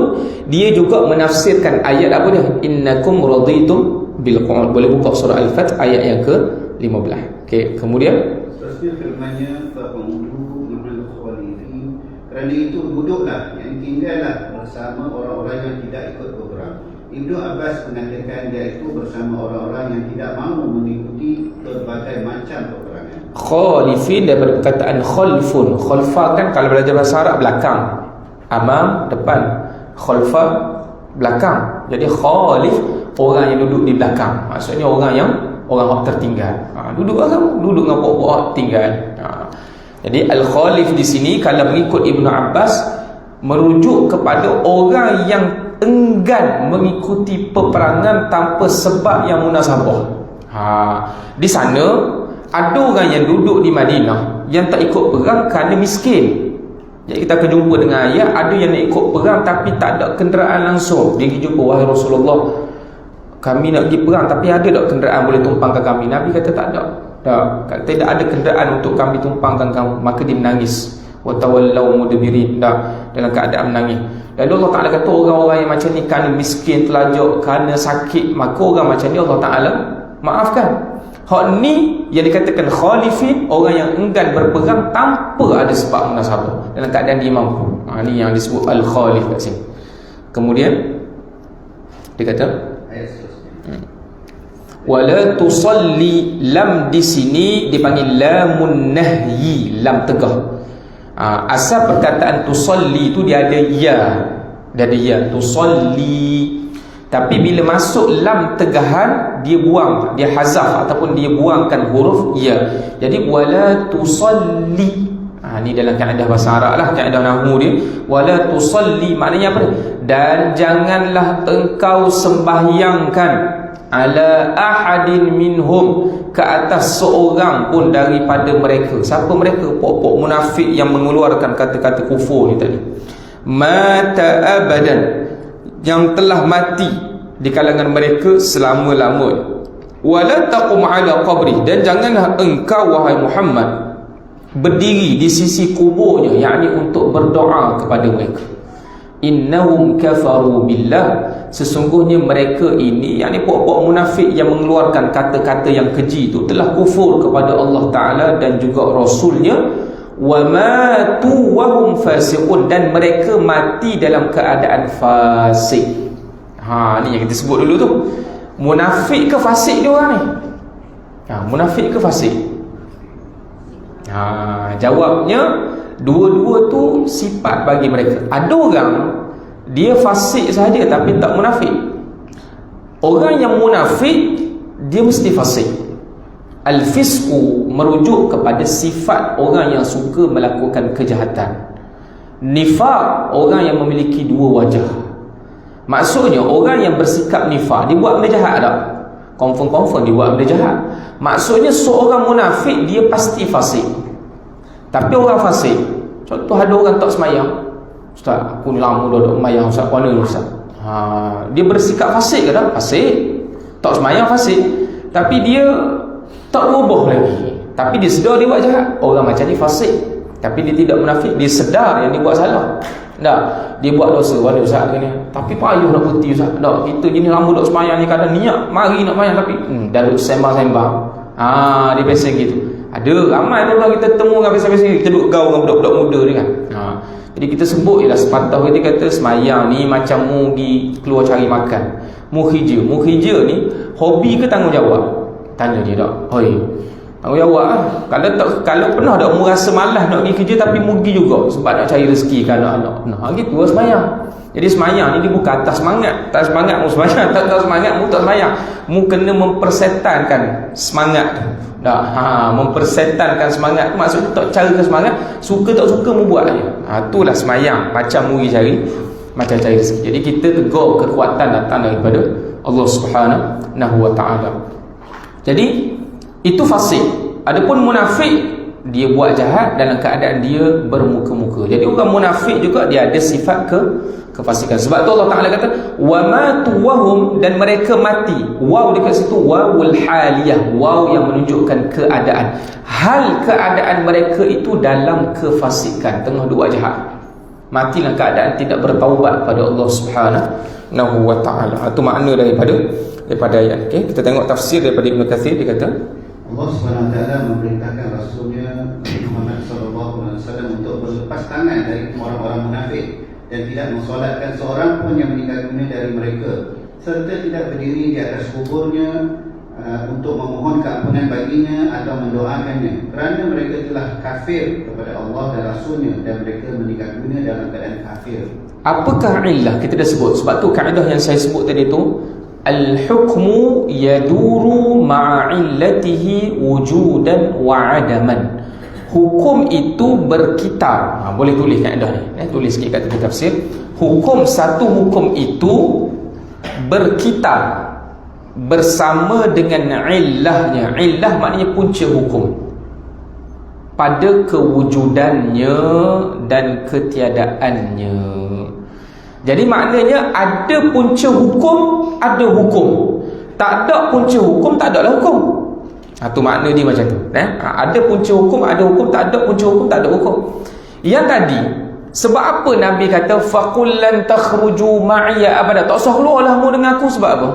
dia juga menafsirkan ayat apa dia? Innakum raditum bil qu'ud. Boleh buka surah Al-Fath ayat yang ke-15. Okey, kemudian seterusnya firman-Nya fa'udu ma'al khalifin. Kerana itu duduklah, yang tinggallah bersama orang-orang yang tidak ikut berperang. Ibnu Abbas mengatakan dia itu bersama orang-orang yang tidak mahu mengikuti berbagai macam peperangan. Khalifin daripada perkataan khalfun. Khalfa kan kalau belajar bahasa Arab belakang, amam depan, khalfa belakang. Jadi khalif orang yang duduk di belakang. Maksudnya orang yang tertinggal. Duduk dengan pokok-pokok tinggal. Jadi al-khalif di sini kalau mengikut Ibnu Abbas merujuk kepada orang yang enggan mengikuti peperangan tanpa sebab yang munasabah. Di sana ada orang yang duduk di Madinah yang tak ikut perang kerana miskin. Jadi kita akan jumpa dengan ayat ada yang nak ikut perang tapi tak ada kenderaan langsung. Dia pergi jumpa, wahai Rasulullah, kami nak pergi perang tapi ada tak kenderaan boleh tumpangkan kami? Nabi kata tak ada. Tidak ada kenderaan untuk kami tumpangkan kamu. Maka dia menangis. Wa tawallaw mudbirin. Dalam keadaan menangis. Dan Allah Ta'ala kata orang-orang yang macam ni kerana miskin, telajuk, kerana sakit, maka orang macam ni Allah Ta'ala maafkan. Hak ni yang dikatakan khalifin, orang yang enggan berperang tanpa ada sebab munasabah, dalam keadaan dia mampu. Ni yang disebut al-khalif kat sini. Kemudian dia kata wala tusalli, lam di sini dipanggil lamun nahyi, lam tegah. Asal perkataan tusalli itu dia ada ya. Dia ada ya, tusalli. Tapi bila masuk lam tegahan, dia buang, dia hazaf ataupun dia buangkan huruf ya. Jadi wala tusalli. Ni dalam kaedah bahasa Arab lah, kaedah nahwu dia. Wala tusalli maknanya apa? Dan janganlah engkau sembahyangkan ala ahadin minhum, ke atas seorang pun daripada mereka. Siapa mereka? Pokok munafik yang mengeluarkan kata-kata kufur ni tadi. Mata abadan, yang telah mati di kalangan mereka selama-lamanya. Wala taqum ala qabri, dan janganlah engkau wahai Muhammad berdiri di sisi kuburnya, yakni untuk berdoa kepada mereka. Innahum kafaru billah, sesungguhnya mereka ini, yakni pokok munafik yang mengeluarkan kata-kata yang keji itu, telah kufur kepada Allah Ta'ala dan juga Rasulnya. Wa matu wa hum fasiqun, dan mereka mati dalam keadaan fasik. Ni yang kita sebut dulu tu. Munafik ke fasik dia orang ni? Munafik ke fasik? Jawabnya dua-dua tu sifat bagi mereka. Ada orang dia fasik sahaja tapi tak munafik. Orang yang munafik dia mesti fasik. Al-fisqu merujuk kepada sifat orang yang suka melakukan kejahatan. Nifaq orang yang memiliki dua wajah. Maksudnya orang yang bersikap nifaq, dia buat benda jahat tak? Confirm dia buat benda jahat. Maksudnya seorang munafik dia pasti fasik. Tapi orang fasik, contoh ada orang tak semayang. Ustaz, aku ni lama dah tak semayang, Ustaz, mana ni Ustaz? Dia bersikap fasik ke tak? Fasik. Tak semayang fasik. Tapi dia tak berubah lagi. Tapi dia sedar dia buat jahat. Orang macam ni fasik. Tapi dia tidak munafik, dia sedar yang dia buat salah. Tak, dia buat dosa, mana Ustaz ni? Tapi payah nak putih Ustaz. Tak, kita jenis lama tak semayang ni, kadang niat mari nak semayang tapi dah duduk sembang-sembang. Dia biasa gitu. Ada ramai orang kita temu dengan biasa-biasa kita duduk gaul dengan budak-budak muda ni kan. Jadi kita sebut jelah sepatah kita kata semayang ni macam mu pergi keluar cari makan. Mu hija ni hobi ke tanggungjawab? Tanya dia tak. Hoi, tanggungjawab lah. Kalau pernah tak mu rasa malas nak pergi kerja tapi mu pergi juga sebab nak cari rezeki ke anak-anak. Gitu lah semayang. Jadi semayang ni dia bukan atas semangat. Tak semangat mu semayang, tak semangat mu tak semayang. Mu kena mempersetankan semangat tu. Mempersetankan semangat tu maksudnya tak carikan semangat, suka tak suka mu buat aja. Itulah semayang, macam mu cari rezeki. Jadi kita tegur kekuatan datang daripada Allah Subhanahu wa Ta'ala. Jadi itu fasik. Adapun munafik, dia buat jahat dalam keadaan dia bermuka-muka. Jadi orang munafik juga dia ada sifat kefasikan. Sebab tu Allah Ta'ala kata wa matu wahum, dan mereka mati. Waw dekat situ wawul haliyah, waw yang menunjukkan keadaan. Hal keadaan mereka itu dalam kefasikan, tengah buat jahat. Mati dalam keadaan tidak bertaubat pada Allah Subhanahu wa Ta'ala. Itu makna daripada ayat. Okay? Kita tengok tafsir daripada Ibnu Katsir. Dia kata Allah SWT memerintahkan Rasulnya Muhammad SAW untuk berlepas tangan dari orang-orang munafik dan tidak mensolatkan seorang pun yang meninggal dunia dari mereka serta tidak berdiri di atas kuburnya untuk memohon keampunan baginya atau mendoakannya, kerana mereka telah kafir kepada Allah dan Rasulnya dan mereka meninggal dunia dalam keadaan kafir. Apakah illah? Kita dah sebut. Sebab tu kaedah yang saya sebut tadi tu, al-hukmu yaduru ma'illatihi wujudan wa adaman. Hukum itu berkitar. Boleh tulis kaedah ni. Tulis sikit kat tepi tafsir. Satu hukum itu berkitar bersama dengan illahnya. Illah maknanya punca hukum, pada kewujudannya dan ketiadaannya. Jadi maknanya ada punca hukum, ada hukum. Tak ada punca hukum, tak ada lah hukum. Itu makna dia macam tu. Ada punca hukum, ada hukum. Tak ada punca hukum, tak ada hukum. Yang tadi, sebab apa Nabi kata faqul lan takhruju ma'iya abada, tak usah keluarlah mu dengan aku? Sebab apa?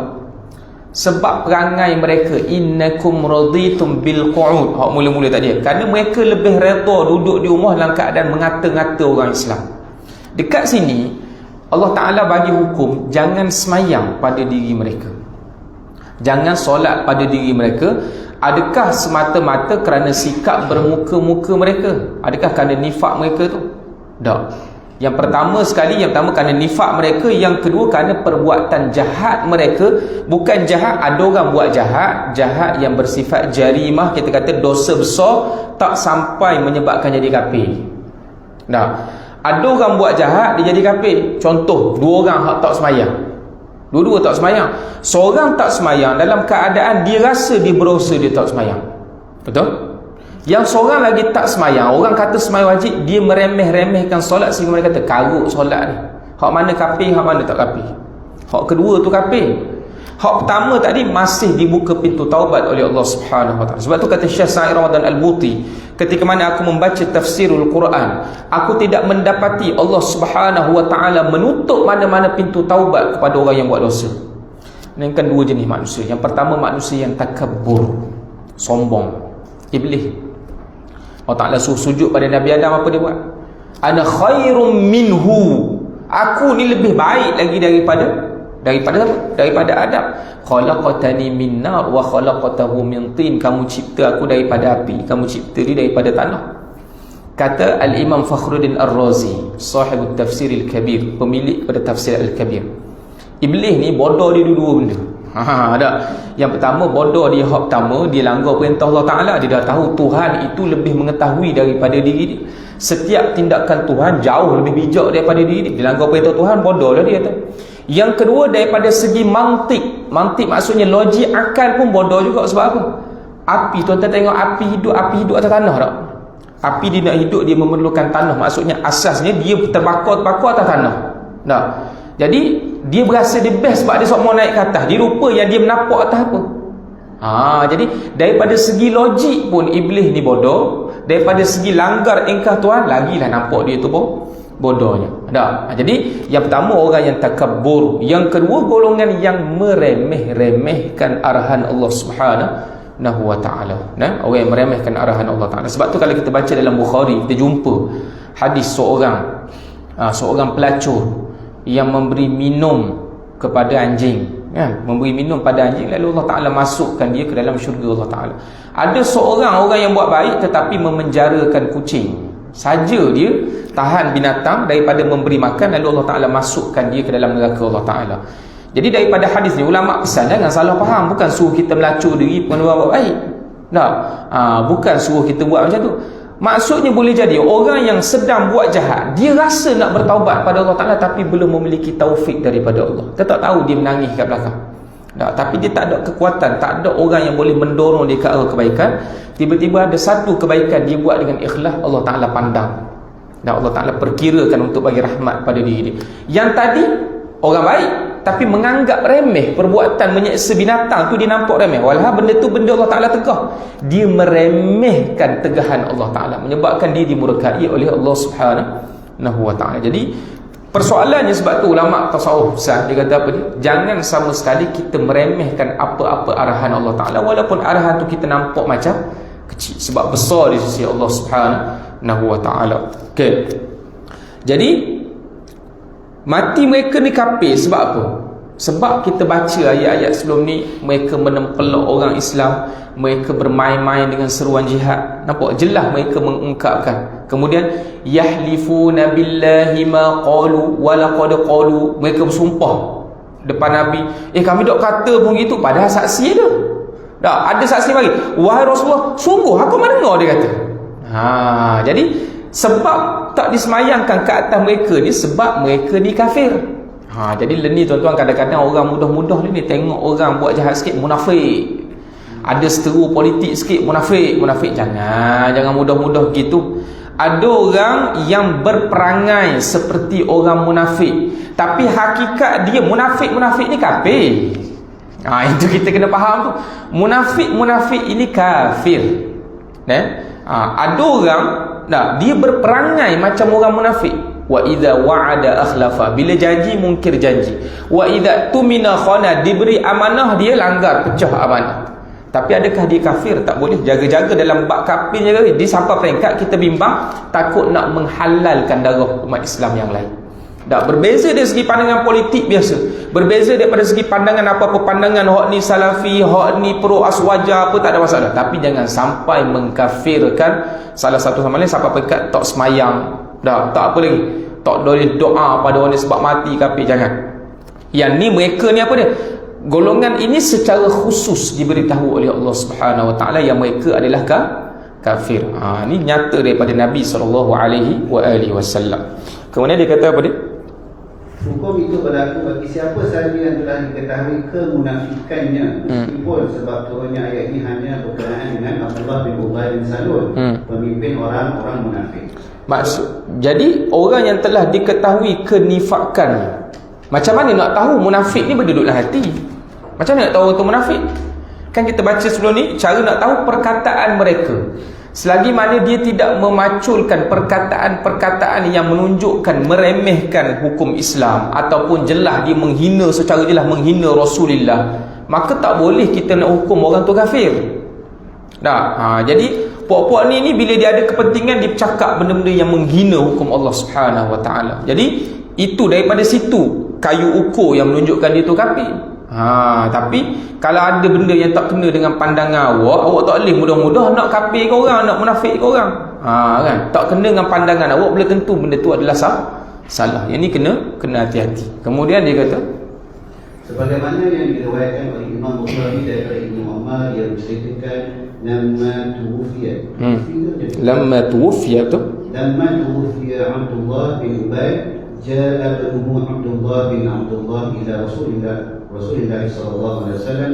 Sebab perangai mereka, innakum raditum bil qu'ud. Hak mula-mula tadi, kerana mereka lebih redha duduk di rumah dalam keadaan mengata-ngata orang Islam. Dekat sini Allah Ta'ala bagi hukum, jangan semayang pada diri mereka, jangan solat pada diri mereka. Adakah semata-mata kerana sikap bermuka-muka mereka? Adakah kerana nifak mereka tu? Tak. Yang pertama sekali, yang pertama kerana nifak mereka. Yang kedua kerana perbuatan jahat mereka. Bukan jahat, ada orang buat jahat, jahat yang bersifat jarimah, kita kata dosa besar, tak sampai menyebabkan jadi kafir. Nah, ada orang buat jahat, dia jadi kafir. Contoh, dua orang hak tak semayang, dua-dua tak semayang. Seorang tak semayang dalam keadaan dia rasa dia berdosa, dia tak semayang. Betul? Yang seorang lagi tak semayang, orang kata semayang wajib, dia meremeh-remehkan solat sehingga mereka kata karut solat ni. Hak mana kafir, hak mana tak kafir. Hak kedua tu kafir. Hak pertama tadi masih dibuka pintu taubat oleh Allah Subhanahu Wa Taala. Sebab tu kata Syekh Sa'id Ramadan Al-Buti, ketika mana aku membaca tafsirul Quran, aku tidak mendapati Allah Subhanahu Wa Taala menutup mana-mana pintu taubat kepada orang yang buat dosa. Ini kan dua jenis manusia. Yang pertama manusia yang takabbur, sombong, iblis. Allah Ta'ala suruh sujud pada Nabi Adam, apa dia buat? Ana khairum minhu, aku ni lebih baik lagi daripada Adam. Khalaqatani min nar wa khalaqatahu min tin, kamu cipta aku daripada api, kamu cipta dia daripada tanah. Kata Al-Imam Fakhruddin Ar-Razi, sahib Tafsir Al-Kabir, pemilik pada Tafsir Al-Kabir, iblis ni bodoh dia dua benda. Ada. Yang pertama, bodoh dia hak pertama, dia langgar perintah Allah Ta'ala. Dia dah tahu Tuhan itu lebih mengetahui daripada diri dia. Setiap tindakan Tuhan jauh lebih bijak daripada diri dia. Dia langgar perintah Tuhan, bodoh lah dia. Yang kedua, daripada segi mantik maksudnya logik, akal pun bodoh juga. Sebab apa? Api, tuan-tuan tengok api hidup atas tanah tak? Api dia nak hidup, dia memerlukan tanah. Maksudnya asasnya dia terbakar atas tanah. Tak? Jadi dia berasa dia best sebab dia sok mau naik ke atas. Dia lupa yang dia menapak atas apa. Jadi daripada segi logik pun iblis ni bodoh. Daripada segi langgar engkah Tuhan, lagilah nampak dia tu bodohnya. Jadi yang pertama orang yang takabbur. Yang kedua golongan yang meremeh-remehkan arahan Allah Subhanahu Wa Ta'ala. Orang yang meremehkan arahan Allah Ta'ala. Sebab tu kalau kita baca dalam Bukhari, kita jumpa hadis seorang pelacur yang memberi minum kepada anjing, memberi minum pada anjing, lalu Allah Ta'ala masukkan dia ke dalam syurga Allah Ta'ala. Ada seorang orang yang buat baik tetapi memenjarakan kucing, saja dia tahan binatang daripada memberi makan, lalu Allah Ta'ala masukkan dia ke dalam neraka Allah Ta'ala. Jadi daripada hadis ni, ulama pesan jangan salah faham, bukan suruh kita melacur diri bukan buat baik. Bukan suruh kita buat macam tu. Maksudnya boleh jadi orang yang sedang buat jahat, dia rasa nak bertaubat pada Allah Ta'ala tapi belum memiliki taufik daripada Allah. Kita tak tahu, dia menangis kat belakang. Tapi dia tak ada kekuatan, tak ada orang yang boleh mendorong dia ke arah kebaikan. Tiba-tiba ada satu kebaikan dia buat dengan ikhlas, Allah Ta'ala pandang. Allah Ta'ala perkirakan untuk bagi rahmat pada diri dia. Yang tadi orang baik tapi menganggap remeh perbuatan menyeksa binatang tu, dia nampak remeh, walau benda tu benda Allah Ta'ala tegah. Dia meremehkan tegahan Allah Ta'ala, menyebabkan dia dimurkai oleh Allah Subhanahu Wa Ta'ala. Jadi persoalannya, sebab tu ulama tasawuf dia kata apa dia? Jangan sama sekali kita meremehkan apa-apa arahan Allah Ta'ala, walaupun arahan tu kita nampak macam kecil, sebab besar di sisi Allah Subhanahu Wa Ta'ala. Jadi mati mereka ni kafir sebab apa? Sebab kita baca ayat-ayat sebelum ni, mereka menempelok orang Islam, mereka bermain-main dengan seruan jihad. Nampak jelas mereka mengungkapkan. Kemudian yahlifuna billahi ma qalu wa laqad qalu, mereka bersumpah depan Nabi, kami dok kata pun gitu, padahal saksi ada. Dah ada saksi bagi, wahai Rasulullah, sungguh aku mendengar, dia kata. Jadi sebab tak disemayangkan ke atas mereka ni, sebab mereka ni kafir. Jadi ni tuan-tuan, kadang-kadang orang mudah-mudah ni tengok orang buat jahat sikit, munafik. Ada seteru politik sikit, munafik. Jangan mudah-mudah gitu. Ada orang yang berperangai seperti orang munafik, tapi hakikat dia munafik ni kafir. Itu kita kena faham tu. Munafik ini kafir. Ada orang dia berperangai macam orang munafik. Wa idza wa'ada akhlafa, bila janji mungkir janji. Wa idza tumina khana, diberi amanah dia langgar, pecah amanah. Tapi adakah dia kafir? Tak boleh. Jaga-jaga dalam bab kafir, jaga. Dia sampai peringkat kita bimbang takut nak menghalalkan darah umat Islam yang lain. Berbeza dari segi pandangan politik biasa, berbeza daripada segi pandangan apa-apa, pandangan hak ni salafi, hak ni pro aswaja, apa, tak ada masalah. Tapi jangan sampai mengkafirkan salah satu sama lain sampai peringkat tak semayang, tak apa lagi, tak boleh doa pada orang ni sebab mati kafir. Jangan. Yang ni mereka ni apa dia? Golongan ini secara khusus diberitahu oleh Allah Subhanahu Wa Taala yang mereka adalah kafir. Ini nyata daripada Nabi SAW. Kemudian dia kata apa dia? Hukum itu berlaku bagi siapa sahaja yang telah diketahui kemunafikannya, meskipun sebab turunnya ayat ini hanya berkenaan dengan Abdullah bin Ubay bin Salul, pemimpin orang-orang munafik. Jadi orang yang telah diketahui kenifakan, macam mana nak tahu munafik ni berduduk dalam hati? Macam mana nak tahu itu munafik? Kan kita baca sebelum ni, cara nak tahu perkataan mereka. Selagi mana dia tidak memaculkan perkataan-perkataan yang menunjukkan meremehkan hukum Islam, ataupun jelas dia menghina, secara jelas menghina Rasulullah, maka tak boleh kita nak hukum orang tu kafir. Jadi puak-puak ni bila dia ada kepentingan, dia bercakap benda-benda yang menghina hukum Allah Subhanahu Wa Taala. Jadi itu daripada situ kayu ukur yang menunjukkan dia tu kafir. Tapi kalau ada benda yang tak kena dengan pandangan awak tak boleh mudah-mudah nak kafir ke orang, nak munafik ke orang. Kan? Tak kena dengan pandangan awak, boleh tentu benda tu adalah salah. Yang ni kena hati-hati. Kemudian dia kata, sebagaimana yang diriwayatkan oleh Imam Bukhari daripada Ibnu Umar, yang menceritakan lamma tuwfiya Abdullah bin Ubay, ja'a ibnuhu Abdullah bin Abdullah ila Rasulillah sallallahu alaihi wasallam,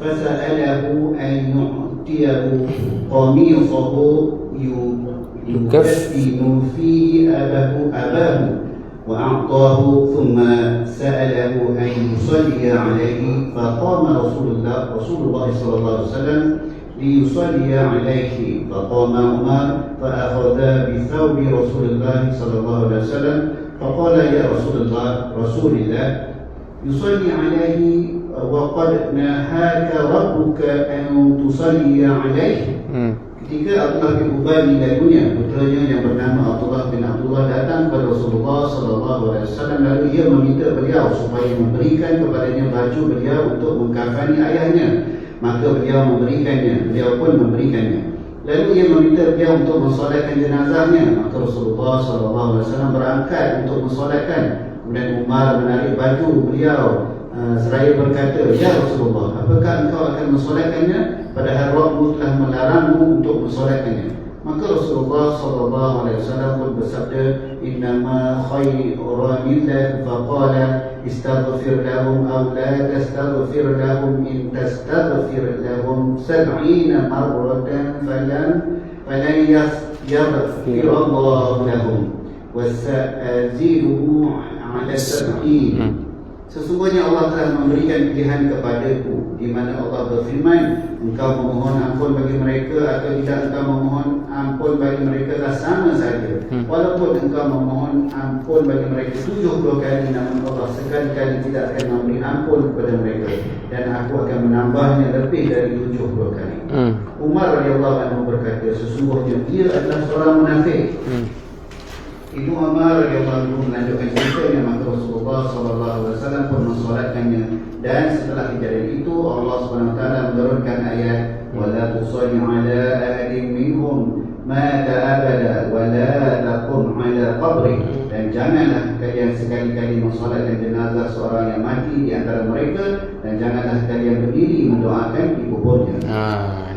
fasa'alahu an yu'tiyahu qamisahu yukaffinu fihi abahu وأعطاه ثم سأله أن يصلي عليه، فقام رسول الله صلى الله عليه وسلم ليصلي عليه، فقام عمر فأخذ بثوب رسول الله صلى الله عليه وسلم فقال يا رسول الله يصلي عليه وقد نهاك ربك أن تصلي عليه. Ketika Abdullah bin Ubay meninggal dunia, putranya yang bernama Abdullah bin Abdullah datang kepada Rasulullah SAW, lalu ia meminta beliau supaya memberikan kepadanya baju beliau untuk mengkafani ayahnya. Maka beliau pun memberikannya. Lalu ia meminta beliau untuk mensolatkan jenazahnya. Maka Rasulullah SAW berangkat untuk mensolatkan. Kemudian Umar menarik baju beliau seraya berkata, ya Rasulullah, apakah engkau akan mensolatkannya? Padahal Rabbmu telah melarangmu untuk mensolatkannya. Maka Rasulullah SAW pun bersabda, innama khairanillah, faqala istaghfir lahum aw la tastaghfir lahum, in tastaghfir lahum 70 marratan falan yaghfir Allah lahum wa sa'aziluhu ala 70. Sesungguhnya Allah telah memberikan pilihan kepadaku, di mana Allah berfirman, engkau memohon ampun bagi mereka atau tidak engkau memohon ampun bagi mereka dah sama saja. Walaupun engkau memohon ampun bagi mereka 70 kali, namun Allah sekali-kali tidak akan memberi ampun kepada mereka, dan aku akan menambahnya lebih dari 70 kali. Umar radhiyallahu anhu berkata, sesungguhnya dia adalah seorang munafik. Ibnu Umar radhiyallahu anhu melanjutkan ceritanya, maka Rasulullah SAW pun mensolatkannya, dan setelah kejadian itu Allah SWT menurunkan ayat wala tusalli ala ahadin minhum mata abada wala taqum ala qabri, dan janganlah kalian sekali-kali mensolatkan jenazah seorang yang mati di antara mereka, dan janganlah kalian berdiri mendoakan di kuburnya.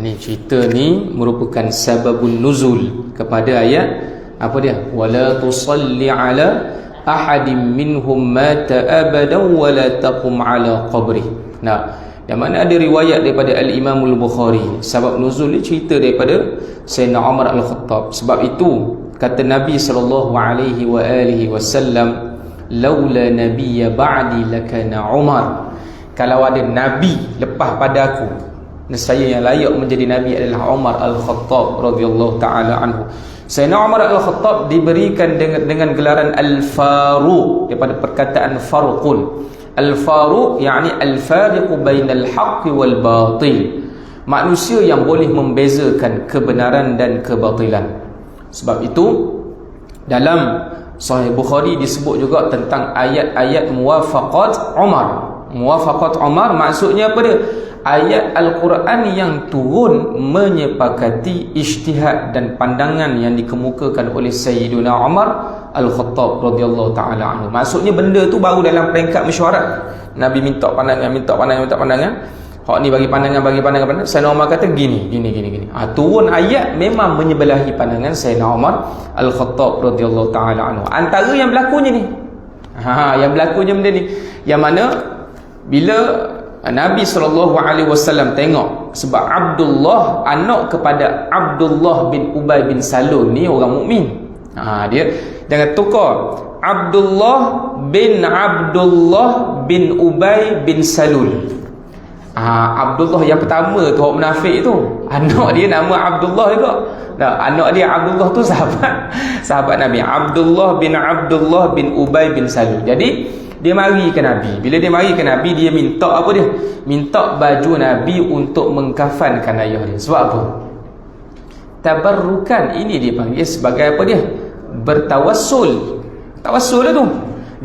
Ni cerita ni merupakan sababun nuzul kepada ayat apa dia? Wala tusalli ala ahadin minhum mata abadan wala taqum ala qabri. Nah, yang mana ada riwayat daripada Al-Imam Al-Bukhari, sebab nuzul ni cerita daripada Sayyidina Umar Al-Khattab. Sebab itu kata Nabi sallallahu alaihi wasallam, laula nabiyya ba'di lakana Umar. Kalau ada nabi lepas pada aku, nescaya yang layak menjadi nabi adalah Umar Al-Khattab radhiyallahu taala anhu. Sayyidina Umar Al-Khattab diberikan dengan gelaran Al-Faruq daripada perkataan farqun. Al-Faruq yakni al-fariqu bainal haqqi wal batil, manusia yang boleh membezakan kebenaran dan kebatilan. Sebab itu dalam Sahih Bukhari disebut juga tentang ayat-ayat muwafaqat Umar. Muwafaqat Umar maksudnya apa dia? Ayat Al-Quran yang turun menyepakati ijtihad dan pandangan yang dikemukakan oleh Sayyidina Umar Al-Khattab radhiyallahu taala anhu. Maksudnya benda tu baru dalam peringkat mesyuarat. Nabi minta pandangan. Hak ni bagi pandangan. Sayyidina Umar kata gini. Turun ayat memang menyebelahi pandangan Sayyidina Umar Al-Khattab radhiyallahu taala anhu. Antara yang berlakunya ni. Yang berlakunya benda ni. Yang mana bila Nabi SAW tengok, sebab Abdullah anak kepada Abdullah bin Ubay bin Salul ni orang mukmin. Dia jangan tukar Abdullah bin Ubay bin Salul. Abdullah yang pertama tu orang munafik tu, anak dia nama Abdullah juga. Anak dia Abdullah tu sahabat Nabi, Abdullah bin Ubay bin Salul. Jadi dia mari ke Nabi. Bila dia mari ke Nabi, dia minta apa dia? Minta baju Nabi untuk mengkafankan ayah dia. Sebab apa? Tabarrukan. Ini dia panggil sebagai apa dia? Bertawassul. Tawassul tu.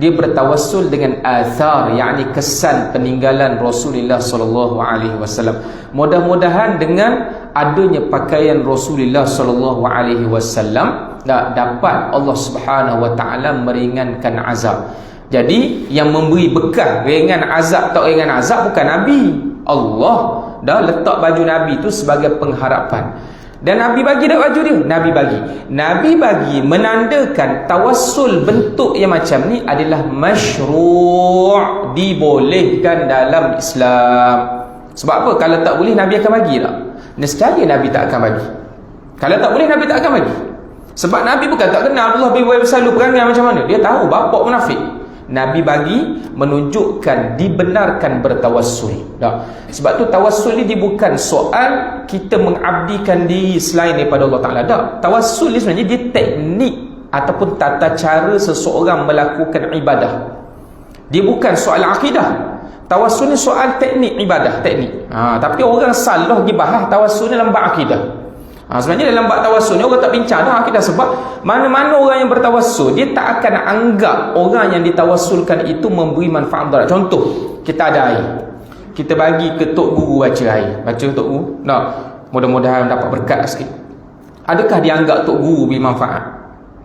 Dia bertawassul dengan athar, yakni kesan peninggalan Rasulullah sallallahu alaihi wasallam. Mudah-mudahan dengan adanya pakaian Rasulullah sallallahu alaihi wasallam dapat Allah Subhanahu wa taala meringankan azab. Jadi yang memberi bekal ringan azab tak ringan azab bukan Nabi. Allah dah letak baju Nabi tu sebagai pengharapan. Dan Nabi bagi tak baju dia? Nabi bagi menandakan tawassul bentuk yang macam ni adalah masyru', dibolehkan dalam Islam. Sebab apa? Kalau tak boleh Nabi akan bagi tak? Nescaya Nabi tak akan bagi. Kalau tak boleh Nabi tak akan bagi. Sebab Nabi bukan tak kenal Abdullah bin Ubay bin Salul perangai macam mana. Dia tahu bapak munafik. Nabi bagi menunjukkan dibenarkan bertawassul. Sebab tu tawassul ni dia bukan soal kita mengabdikan diri selain daripada Allah Ta'ala. Tawassul ni sebenarnya dia teknik ataupun tata cara seseorang melakukan ibadah. Dia bukan soal akidah. Tawassul ni soal teknik ibadah, teknik. Tapi orang salah pergi bahas tawassul ni dalam bab akidah. Sebenarnya dalam bab tawassul ni orang tak bincang dah akidah, sebab mana-mana orang yang bertawassul dia tak akan anggap orang yang ditawassulkan itu memberi manfaat mudarat. Contoh, kita ada air, kita bagi ke tok guru baca air, baca tok guru, mudah-mudahan dapat berkat sikit. Adakah dia anggap tok guru beri manfaat?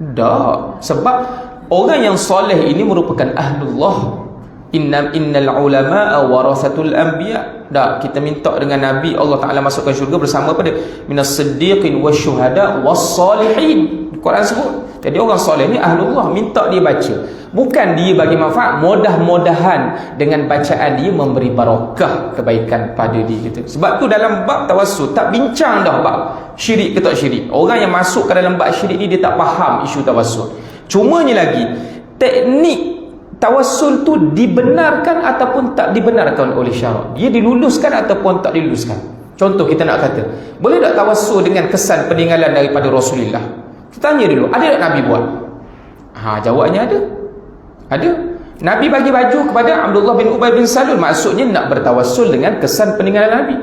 Tak. Sebab orang yang soleh ini merupakan ahlullah. Innal ulama'a warasatul anbiya. Kita minta dengan Nabi Allah Ta'ala masukkan syurga bersama pada minas siddiqin wasyuhada wassalihin. Quran sebut. Jadi orang soleh ni ahlullah, minta dia baca. Bukan dia bagi manfaat, mudah-mudahan dengan bacaan dia memberi barakah kebaikan pada dia gitu. Sebab tu dalam bab tawassul tak bincang dah bab syirik ke tak syirik. Orang yang masuk ke dalam bab syirik ni dia tak faham isu tawassul. Cumanya lagi teknik tawassul tu dibenarkan ataupun tak dibenarkan oleh syarak. Dia diluluskan ataupun tak diluluskan. Contoh kita nak kata, boleh tak tawassul dengan kesan peninggalan daripada Rasulullah? Kita tanya dulu, ada tak Nabi buat? Jawabnya ada. Ada. Nabi bagi baju kepada Abdullah bin Ubay bin Salul, maksudnya nak bertawassul dengan kesan peninggalan Nabi.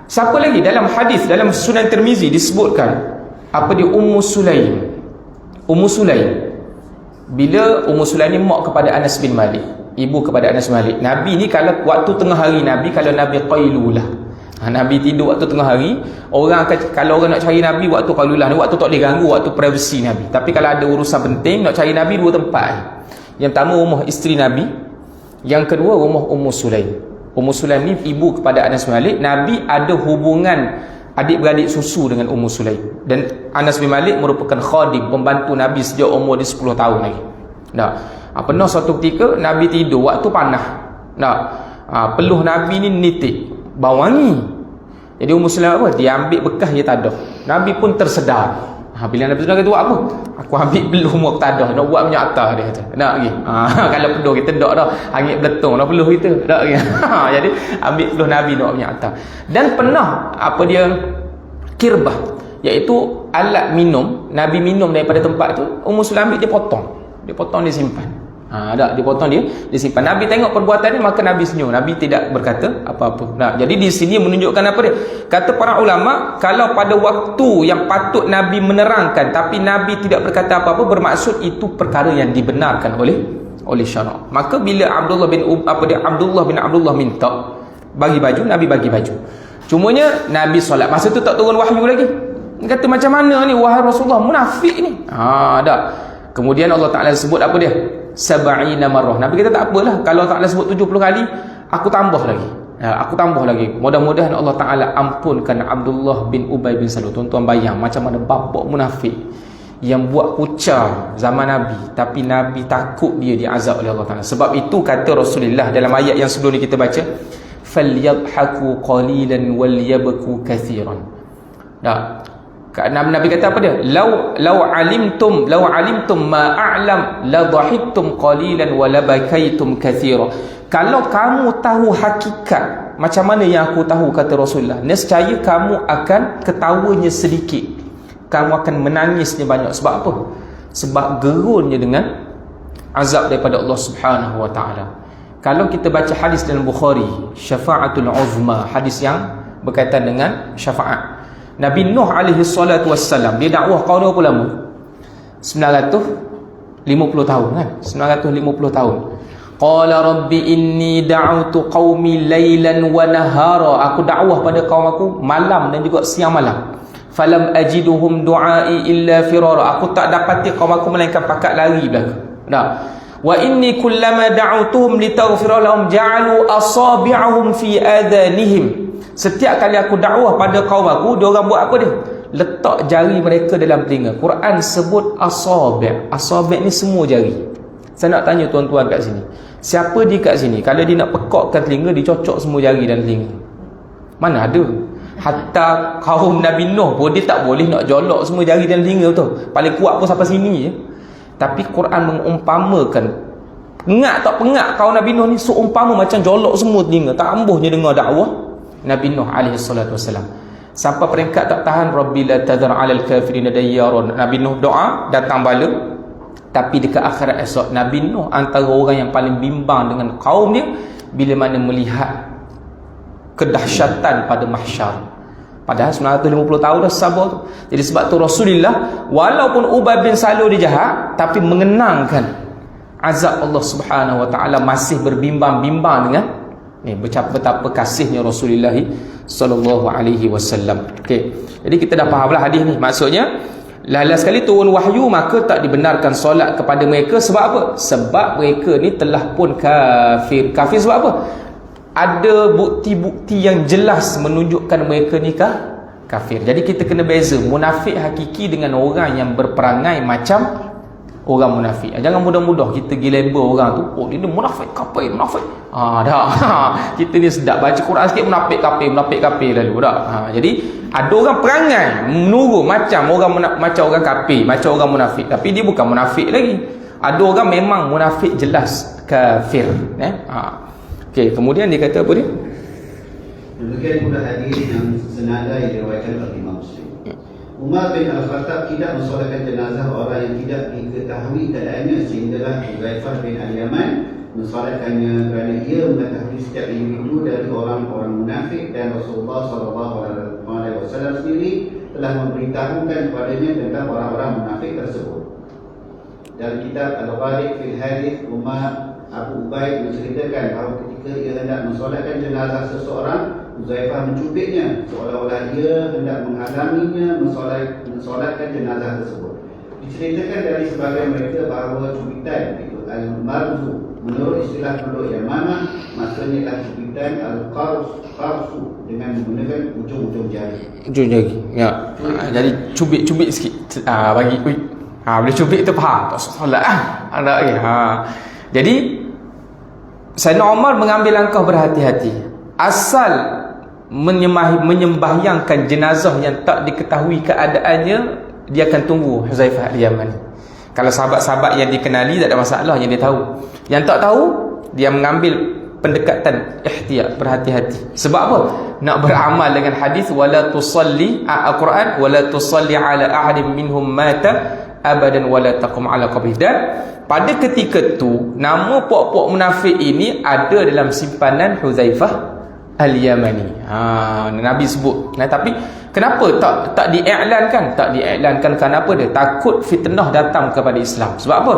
Siapa lagi? Dalam hadis dalam Sunan Tirmizi disebutkan apa dia? Ummu Sulaim. Bila Ummu Sulaim ni mak kepada Anas bin Malik, ibu kepada Anas bin Malik. Nabi ni kalau waktu tengah hari Nabi, kalau Nabi qailulah, Nabi tidur waktu tengah hari, orang akan, kalau orang nak cari Nabi waktu qailulah ni, waktu tak boleh ganggu, waktu privasi Nabi. Tapi kalau ada urusan penting nak cari Nabi, dua tempat. Yang pertama rumah isteri Nabi, yang kedua rumah Ummu Sulaim. Ummu Sulaim ni ibu kepada Anas bin Malik. Nabi ada hubungan adik-beradik susu dengan Ummu Sulaim, dan Anas bin Malik merupakan khadim, pembantu Nabi sejak umur dia 10 tahun lagi. Pernah suatu ketika Nabi tidur waktu panas. Peluh Nabi ni nitik, bau wangi. Jadi Ummu Sulaim apa? Dia ambil bekas dia tadah. Nabi pun tersedar. Bila Nabi sedar, kata buat apa? Aku ambil peluh mu aku tadah, nak buat minyak atar, dia kata. Nak lagi. Kalau peluh kita dak dah, hangit beletung dah peluh kita. Tak lagi. Jadi ambil peluh Nabi nak buat minyak atar. Dan pernah kirbah, iaitu alat minum, Nabi minum daripada tempat tu, Ummu Sulaim ambil, dia potong, dia simpan. Dia potong, dia simpan. Nabi tengok perbuatan ni, maka Nabi senyum. Nabi tidak berkata apa-apa. Jadi di sini menunjukkan apa dia? Kata para ulama, kalau pada waktu yang patut Nabi menerangkan tapi Nabi tidak berkata apa-apa, bermaksud itu perkara yang dibenarkan oleh syarak. Maka bila Abdullah bin Abdullah minta bagi baju, Nabi bagi baju. Cumanya Nabi solat, masa tu tak turun wahyu lagi. Dia kata, macam mana ni wahai Rasulullah, munafik ni. Kemudian Allah Ta'ala sebut apa dia? 70 marrah. Nabi kata, tak apalah, kalau Allah Ta'ala sebut 70 kali, aku tambah lagi. Mudah-mudahan Allah Ta'ala ampunkan Abdullah bin Ubay bin Salul. Tuan-tuan bayang macam mana bapak munafik yang buat kucar zaman Nabi, tapi Nabi takut dia diazab oleh Allah Ta'ala. Sebab itu kata Rasulullah dalam ayat yang sebelum ni kita baca, falyadhaku qalilan walyabku kathiran. Nabi kata apa dia? Lau alimtum ma a'lam la dhahiktum qalilan wa la bakaitum kathira. Kalau kamu tahu hakikat macam mana yang aku tahu, kata Rasulullah, nescaya kamu akan ketawanya sedikit, kamu akan menangisnya banyak. Sebab apa? Sebab gerunnya dengan azab daripada Allah Subhanahu wa taala. Kalau kita baca hadis dalam Bukhari, syafa'atul uzma, hadis yang berkaitan dengan syafaat, Nabi Nuh alaihi salatu wassalam, dia dakwah kaum dia berapa lama? 950 tahun kan? 950 tahun. Qala rabbi inni da'utu qaumi lailan wa nahara. Aku dakwah pada kaum aku malam dan juga siang malam. Falam ajiduhum du'ai illa firara. Aku tak dapati kaum aku melainkan pakat lari belaka. Wa inni kullama da'utuhum litaghfira lahum ja'alu asabi'ahum fi adanihim. Setiap kali aku dakwah pada kaum aku, dia orang buat apa dia? Letak jari mereka dalam telinga. Quran sebut asabi'. Asabi' ni semua jari. Saya nak tanya tuan-tuan kat sini, siapa di kat sini kalau dia nak pekakkan telinga, dicocok semua jari dalam telinga? Mana ada? Hatta kaum Nabi Nuh pun dia tak boleh nak jolok semua jari dalam telinga tu. Paling kuat pun sampai sini je. Tapi Quran mengumpamakan, pengak tak pengak kaum Nabi Nuh ni, seumpama macam jolok semua telinga, tak ambuhnya dengar dakwah Nabi Nuh alaihi salatu wasalam. Sampai peringkat tak tahan, rabbi la tadhar 'alal kafirin dayyaron. Nabi Nuh doa, datang bala. Tapi dekat akhirat esok, Nabi Nuh antara orang yang paling bimbang dengan kaum dia bila mana melihat kedahsyatan pada mahsyar. Padahal 950 tahun dah sabar tu. Jadi sebab tu Rasulullah, walaupun Ubay bin Salul dia jahat, tapi mengenangkan azab Allah Subhanahu wa taala, masih berbimbang-bimbang dengan ni, betapa kasihnya Rasulullah sallallahu alaihi wasallam. Okey. Jadi kita dah fahamlah hadis ni. Maksudnya last sekali turun wahyu, maka tak dibenarkan solat kepada mereka. Sebab apa? Sebab mereka ni telah pun kafir. Kafir sebab apa? Ada bukti-bukti yang jelas menunjukkan mereka ni kafir. Jadi kita kena beza munafik hakiki dengan orang yang berperangai macam orang munafik. Jangan mudah-mudah kita pergi label orang tu, oh dia ni munafik, kafir, munafik. Kita ni sedap baca Quran sikit, munafik kafir lalu dah. Jadi ada orang perangai menurut macam orang macam orang kafir, macam orang munafik, tapi dia bukan munafik lagi. Ada orang memang munafik jelas kafir. Okey, kemudian dia kata apa dia? Demikian pula hadis yang senada yang diriwayatkan oleh Imam Muslim. Umar bin Al-Khattab tidak mensolatkan jenazah orang yang tidak diketahui keadaannya, sehinggalah Huzaifah bin Al-Yaman mensolatkannya kerana ia mengetahui setiap individu dari orang-orang munafik, dan Rasulullah SAW sendiri telah memberitahukan kepadanya tentang orang-orang munafik tersebut. dalam kitab Al-Gharib fil Hadith, Umar Abu Ubaid menceritakan bahawa ketika ia hendak mensolatkan jenazah seseorang, Huzaifah mencubitnya seolah-olah ia hendak menghalanginya mensolatkan jenazah tersebut. Diceritakan dari sebagian mereka bahawa cubitan itu al-marzu menurut istilah penduduk Yaman maksudnya adalah cubitan al-qarsu dengan menggunakan ujung-ujung jari. Ujung jari. Ya. Jadi cubit sikit. Bagi boleh cubit tu faham. Tak solat Ada Jadi Sayyidina Umar mengambil langkah berhati-hati. Asal menyembahyangkan jenazah yang tak diketahui keadaannya, dia akan tunggu Huzaifah al-Yamani. Kalau sahabat-sahabat yang dikenali tak ada masalah, yang dia tahu. Yang tak tahu, dia mengambil pendekatan ihtiyat, berhati-hati. Sebab apa? Nak beramal dengan hadis wala tusalli al-Quran wala tusalli ala ahadin minhum mata abadan wala taqum ala qabri. Dan pada ketika tu nama puak-puak munafik ini ada dalam simpanan Huzaifah al-Yamani. Nabi sebut. Tapi kenapa tak diiklankan? Tak diiklankan kenapa dia? Takut fitnah datang kepada Islam. Sebab apa?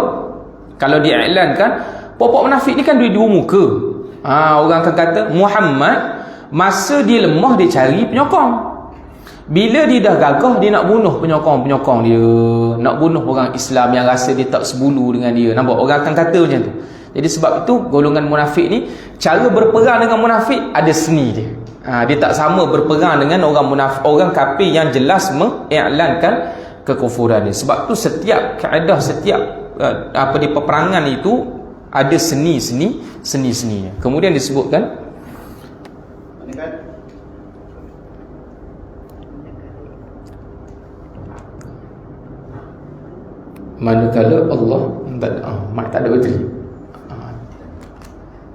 Kalau diiklankan, puak-puak munafik ni kan dua muka. Orang akan kata Muhammad masa dia lemah dia cari penyokong. Bila dia dah gagah, dia nak bunuh penyokong-penyokong dia, nak bunuh orang Islam yang rasa dia tak sebulu dengan dia. Nampak? Orang akan kata macam tu. Jadi sebab itu golongan munafik ni, cara berperang dengan munafik ada seni dia. Dia tak sama berperang dengan orang munafik, orang kafir yang jelas mengiklankan kekufuran dia. Sebab tu setiap kaedah, setiap di peperangan itu ada seni-seninya. Kemudian disebutkan manakala Allah tak ada betul.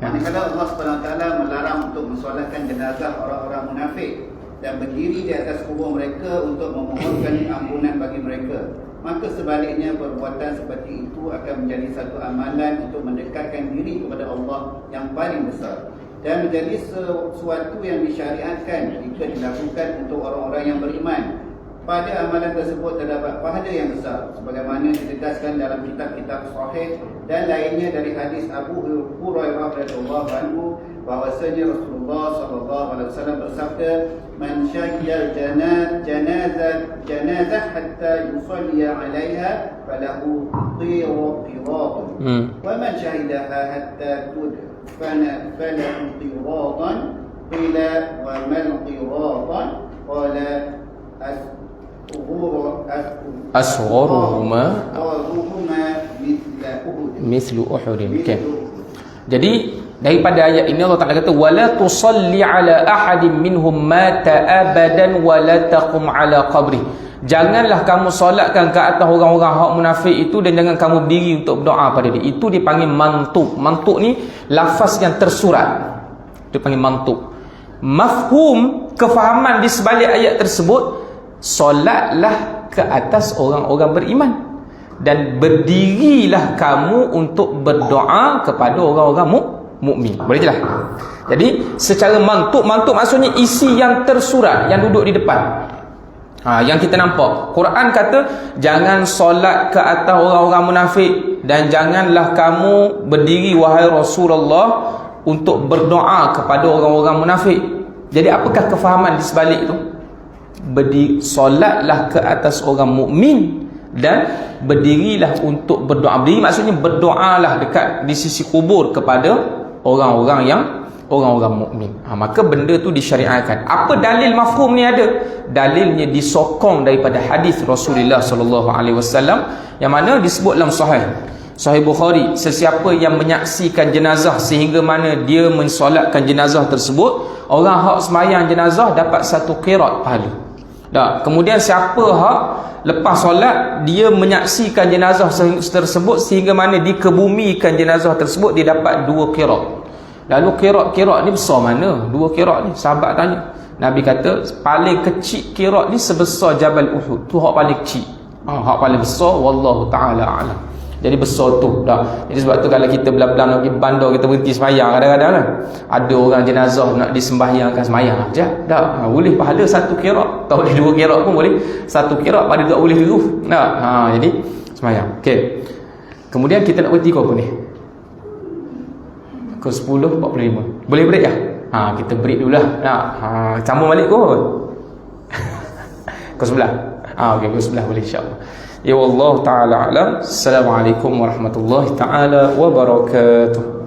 Manakala Allah SWT melarang untuk mensolatkan jenazah orang-orang munafik dan berdiri di atas kubur mereka untuk memohonkan ampunan bagi mereka, maka sebaliknya perbuatan seperti itu akan menjadi satu amalan untuk mendekatkan diri kepada Allah yang paling besar dan menjadi sesuatu yang disyariatkan jika dilakukan untuk orang-orang yang beriman. Pada amalan tersebut terdapat pahala yang besar sebagaimana ditegaskan dalam kitab-kitab sahih dan lainnya dari hadis Abu Hurairah radhiyallahu anhu bahwasanya Rasulullah sallallahu alaihi wasallam bersabda, "Man syahida janazah hatta yusalli 'alaiha falahu qiratun wa man shahidaha hatta tudfana falahu qiratan qila wa man qiratan qala asgharuhuma mithlu Uhudin. Okay. Jadi daripada ayat ini Allah Taala kata wala tusalli ala ahadin minhum mata abadan wala taqum ala qabri. Janganlah kamu solatkan ke atas orang-orang hak munafik itu dan jangan kamu berdiri untuk berdoa pada dia. Itu dipanggil mantuk. Mantuk ni lafaz yang tersurat. Dipanggil mantuk. Mafhum, kefahaman di sebalik ayat tersebut, solatlah ke atas orang-orang beriman dan berdirilah kamu untuk berdoa kepada orang-orang mukmin. Boleh jelas? Jadi secara mantuk maksudnya isi yang tersurat yang duduk di depan. Yang kita nampak. Quran kata jangan solat ke atas orang-orang munafik dan janganlah kamu berdiri wahai Rasulullah untuk berdoa kepada orang-orang munafik. Jadi apakah kefahaman di sebalik itu? Solatlah ke atas orang mukmin dan berdirilah untuk berdoa. Berdiri maksudnya berdoalah dekat di sisi kubur kepada orang-orang mukmin. Maka benda tu disyariatkan. Apa dalil mafhum ni ada? Dalilnya disokong daripada hadis Rasulullah sallallahu alaihi wasallam yang mana disebut dalam Sahih Bukhari, sesiapa yang menyaksikan jenazah sehingga mana dia mensolatkan jenazah tersebut, orang hak semayang jenazah dapat 1 qirat pahala. Kemudian siapa hak lepas solat dia menyaksikan jenazah tersebut sehingga mana dikebumikan jenazah tersebut, dia dapat 2 qirat. Lalu qirat ni besar mana? 2 qirat ni, sahabat tanya. Nabi kata paling kecil qirat ni sebesar Jabal Uhud. Tu hak paling kecil. Hak paling besar wallahu taala alam. Jadi besar tu dah. Jadi sebab tu kalau kita belah-belah pergi bandar, kita berhenti sembahyang kadang-kadang kan, ada orang jenazah nak disembahyangkan sembahyang je dah. Boleh pahala 1 qirat. Tak boleh 2 qirat pun boleh. 1 qirat pada tak boleh terus. Jadi sembahyang. Okey. Kemudian kita nak berhenti pukul apa ni? Pukul 10.45. Boleh break ya? Kita break dululah. Sambung balik kot. Pukul 11. Okey, pukul 11 boleh insya-Allah. Ya Allah taala alam. Assalamualaikum warahmatullahi taala wabarakatuh.